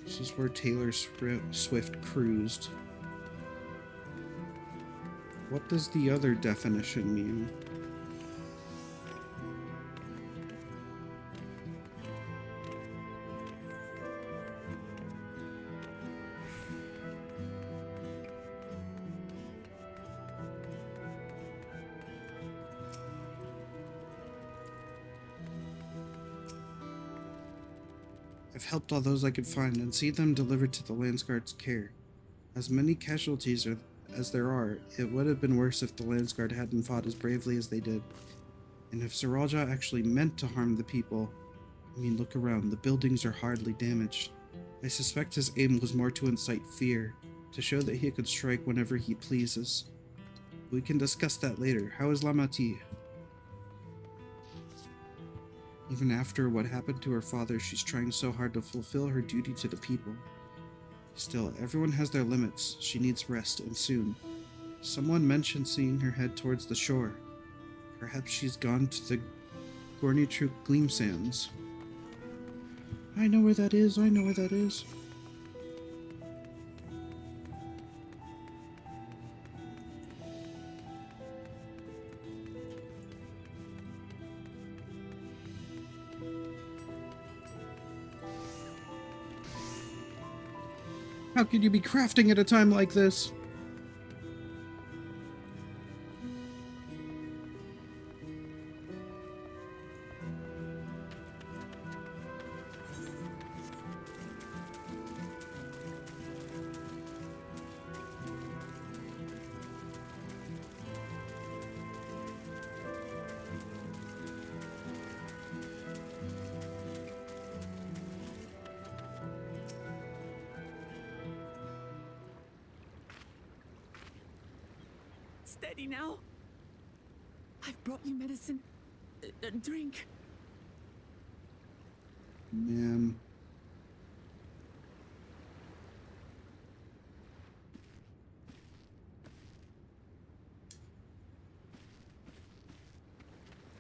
This is where Taylor Swift cruised. What does the other definition mean? I've helped all those I could find and see them delivered to the Landsguard's care. As many casualties as there are, it would have been worse if the Landsguard hadn't fought as bravely as they did. And if Saraja actually meant to harm the people, I mean, look around, the buildings are hardly damaged. I suspect his aim was more to incite fear, to show that he could strike whenever he pleases. We can discuss that later. How is Lamati? Even after what happened to her father, she's trying so hard to fulfill her duty to the people. Still, everyone has their limits. She needs rest, and soon. Someone mentioned seeing her head towards the shore. Perhaps she's gone to the Gornitruk Gleam Sands. I know where that is, I know where that is. How could you be crafting at a time like this? Steady now. I've brought you medicine. A drink. Man.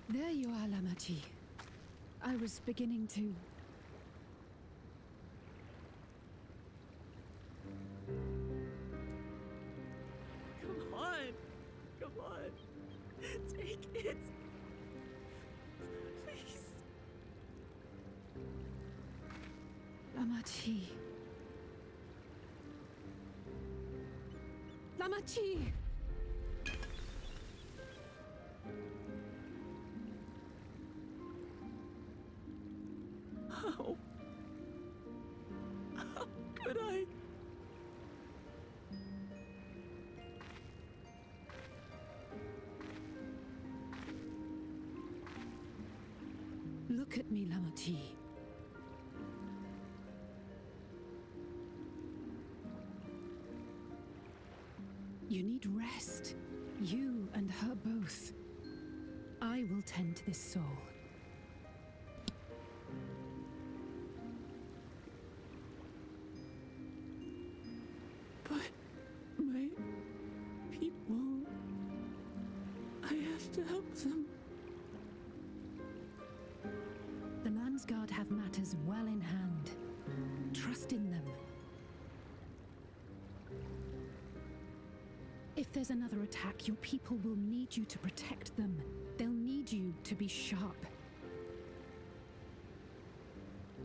There you are, Lamati. I was beginning to... Come on. Come on. Take it. Please. Lamati. Lamati! How could I? Look at me, Lamati. You need rest. You and her both. I will tend to this soul. But my people, I have to help them. The Landsguard have matters well in hand. Trust in them. If there's another attack, your people will need you to protect them. They'll need you to be sharp.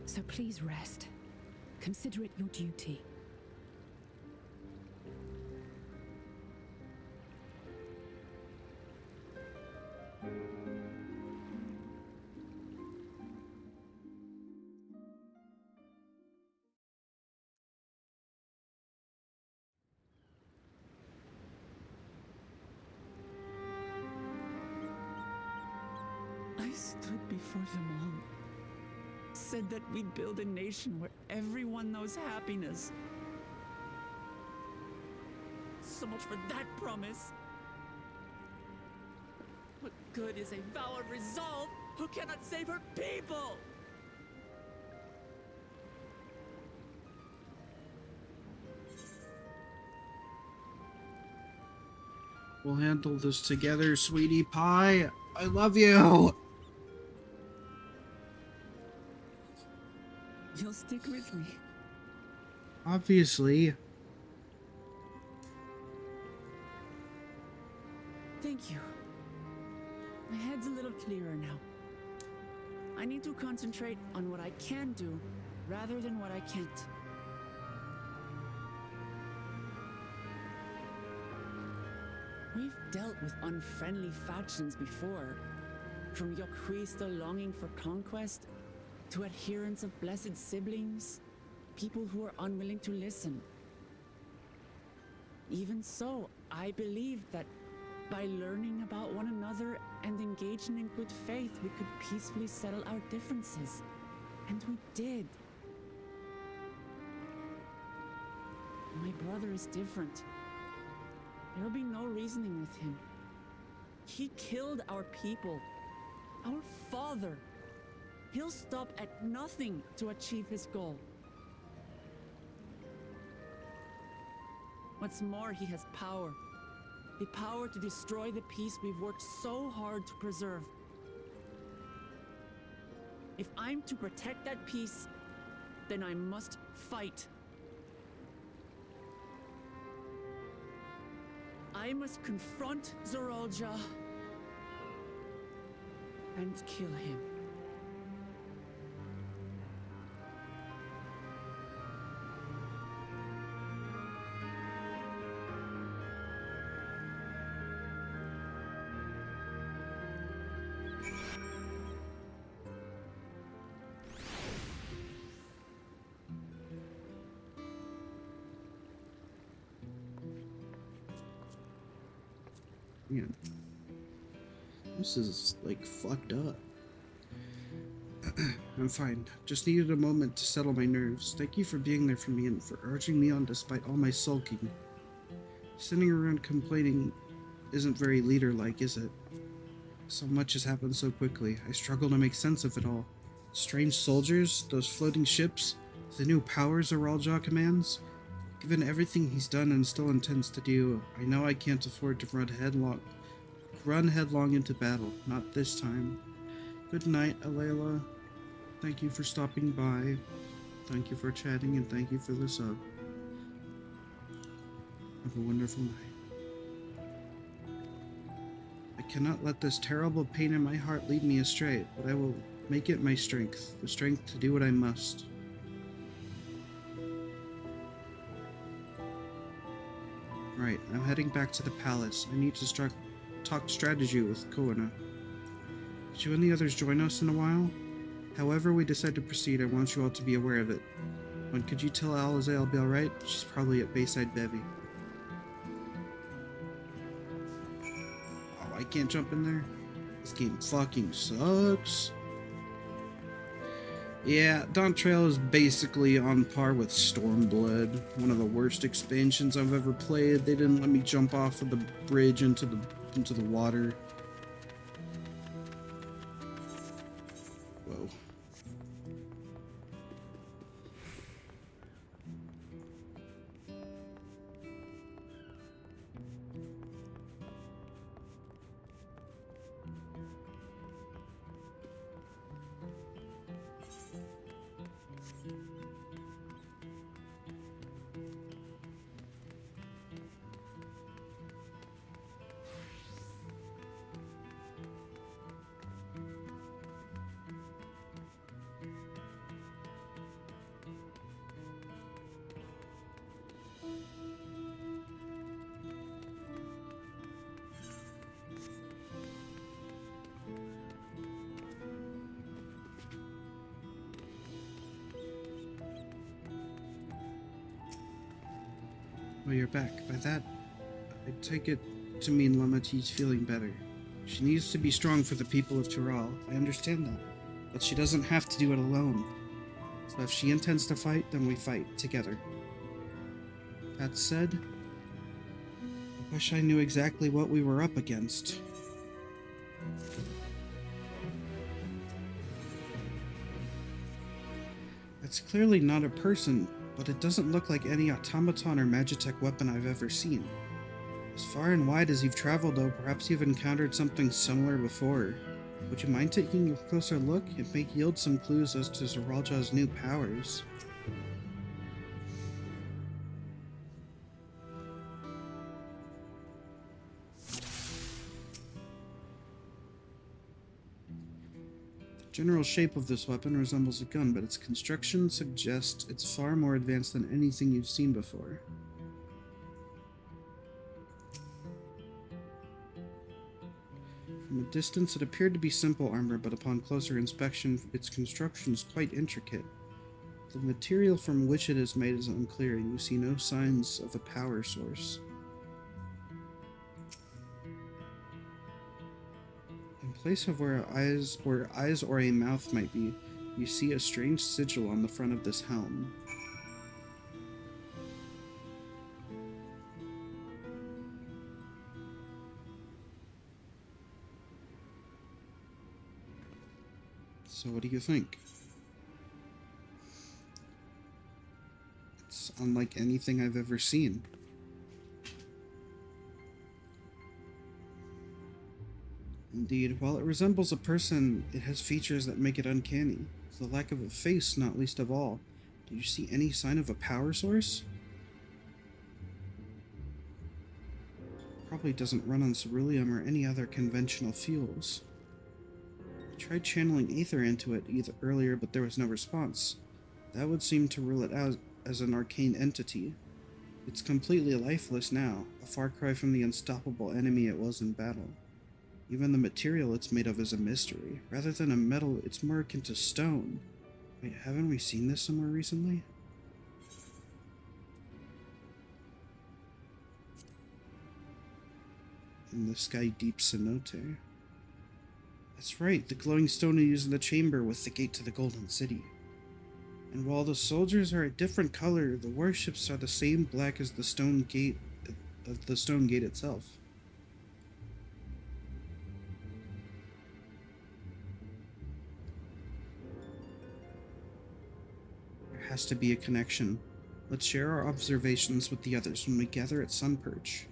So please rest. Consider it your duty. I stood before them all. Said that we'd build a nation where everyone knows happiness. So much for that promise. What good is a vow of resolve who cannot save her people? We'll handle this together, sweetie pie. I love you. You'll stick with me. Obviously. Thank you. My head's a little clearer now. I need to concentrate on what I can do rather than what I can't. We've dealt with unfriendly factions before, from Yokwista longing for conquest to adherents of blessed siblings, people who are unwilling to listen. Even so, I believed that by learning about one another and engaging in good faith, we could peacefully settle our differences. And we did. My brother is different. There will be no reasoning with him. He killed our people, our father. He'll stop at nothing to achieve his goal. What's more, he has power. The power to destroy the peace we've worked so hard to preserve. If I'm to protect that peace, then I must fight. I must confront Zoralja and kill him. Man, this is like fucked up. I'm fine. Just needed a moment to settle my nerves. Thank you for being there for me and for urging me on despite all my sulking. Sitting around complaining isn't very leader-like, is it? So much has happened so quickly. I struggle to make sense of it all. Strange soldiers, those floating ships, the new powers Zoralja commands. Given everything he's done and still intends to do, I know I can't afford to run headlong into battle. Not this time. Good night, Alayla. Thank you for stopping by. Thank you for chatting, and thank you for the sub. Have a wonderful night. I cannot let this terrible pain in my heart lead me astray, but I will make it my strength, the strength to do what I must. Right, I'm heading back to the palace. I need to talk strategy with Koana. Should you and the others join us in a while? However we decide to proceed, I want you all to be aware of it. When could you tell Alize I'll be alright? She's probably at Bayside Bevy. Oh, I can't jump in there? This game fucking sucks. Yeah, Dawntrail is basically on par with Stormblood, one of the worst expansions I've ever played. They didn't let me jump off of the bridge into the water. Whoa. Well, you're back. By that, I take it to mean Lamati's feeling better. She needs to be strong for the people of Tural. I understand that. But she doesn't have to do it alone. So if she intends to fight, then we fight together. That said, I wish I knew exactly what we were up against. It's clearly not a person, but it doesn't look like any automaton or magitech weapon I've ever seen. As far and wide as you've traveled, though, perhaps you've encountered something similar before. Would you mind taking a closer look? It may yield some clues as to Zoralja's new powers. The general shape of this weapon resembles a gun, but its construction suggests it's far more advanced than anything you've seen before. From a distance, it appeared to be simple armor, but upon closer inspection, its construction is quite intricate. The material from which it is made is unclear, and you see no signs of a power source. place of where eyes or a mouth might be, you see a strange sigil on the front of this helm. So what do you think? It's unlike anything I've ever seen. Indeed, while it resembles a person, it has features that make it uncanny. The lack of a face, not least of all. Do you see any sign of a power source? Probably doesn't run on ceruleum or any other conventional fuels. I tried channeling ether into it earlier, but there was no response. That would seem to rule it out as an arcane entity. It's completely lifeless now, a far cry from the unstoppable enemy it was in battle. Even the material it's made of is a mystery. Rather than a metal, it's more akin to stone. Wait, haven't we seen this somewhere recently? In the Sky Deep Cenote. That's right, the glowing stone we use in the chamber with the gate to the Golden City. And while the soldiers are a different color, the warships are the same black as the stone gate itself. There has to be a connection. Let's share our observations with the others when we gather at Sunperch.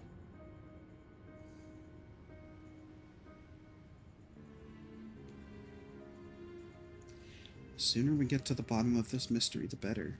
The sooner we get to the bottom of this mystery, the better.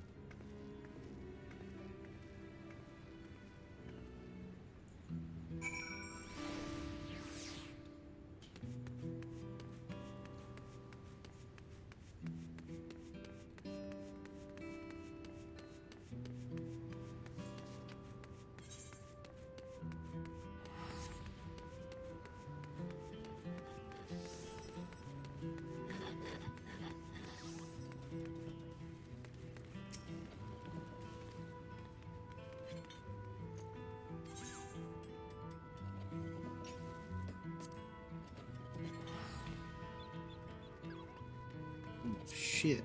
Shit.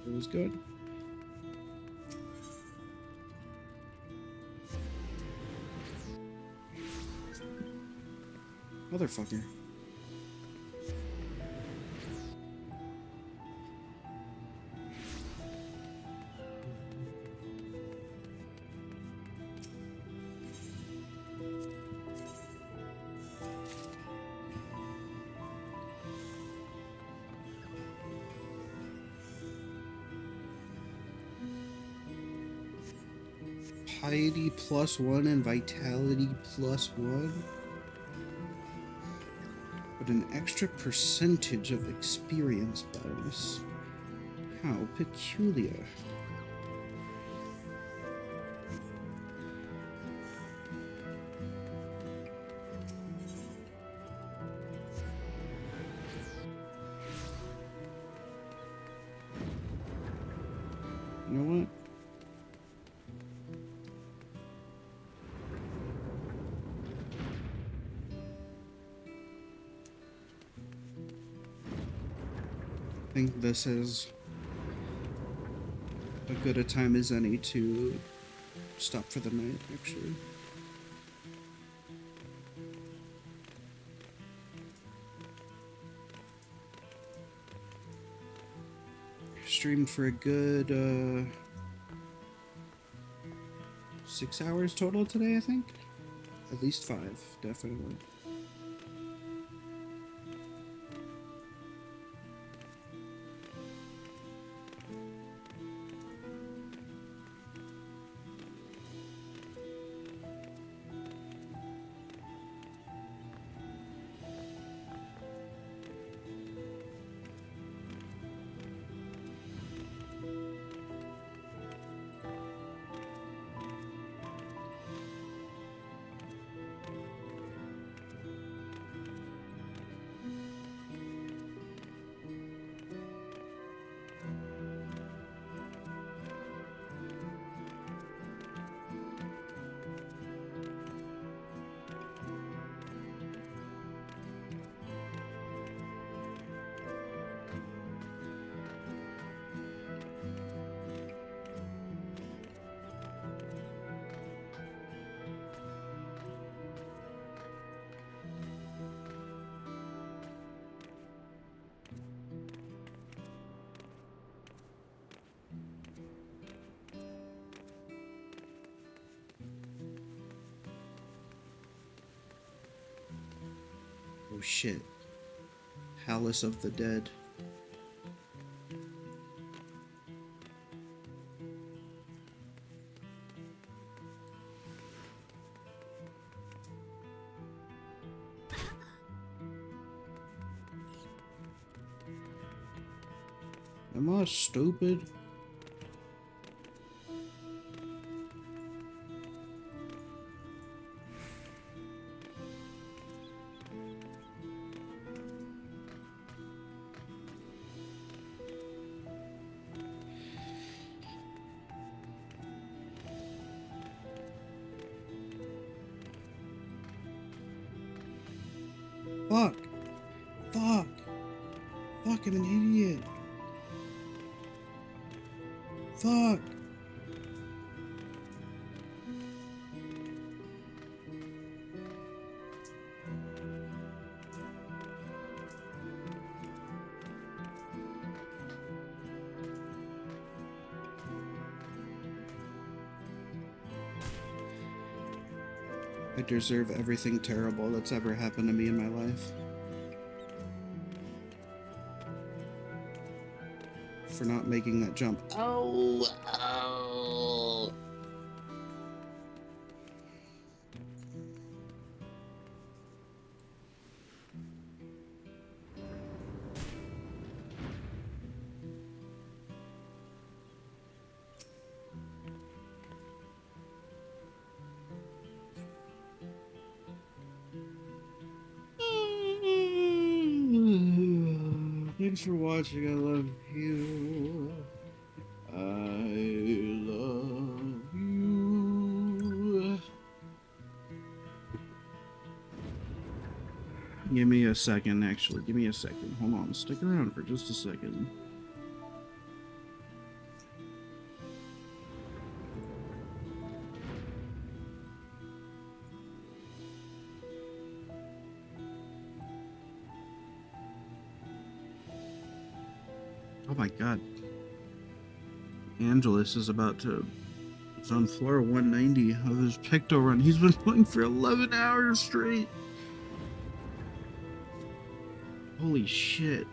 It was good. Motherfucker. Piety +1 and Vitality +1, but an extra percentage of experience bonus. How peculiar. You know what? I think this is a good a time as any to stop for the night, actually. Streamed for a good 6 hours total today, I think. At least 5, definitely. Oh shit. Palace of the Dead. Am I stupid? Fuck. Fuck. Fuck, I'm an idiot. Fuck. I deserve everything terrible that's ever happened to me in my life. For not making that jump. Oh, oh. Thanks for watching. I love you. I love you. Give me a second, actually. Give me a second. Hold on. Stick around for just a second. Oh my god. Angelus is about to... He's on floor 190 of his Picto run. He's been playing for 11 hours straight. Holy shit.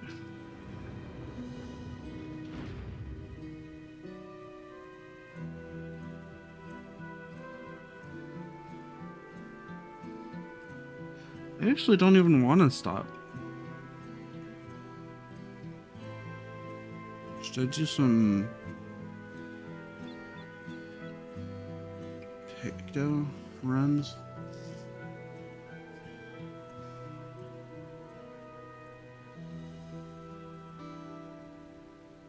I actually don't even want to stop. Should I do some Picto runs?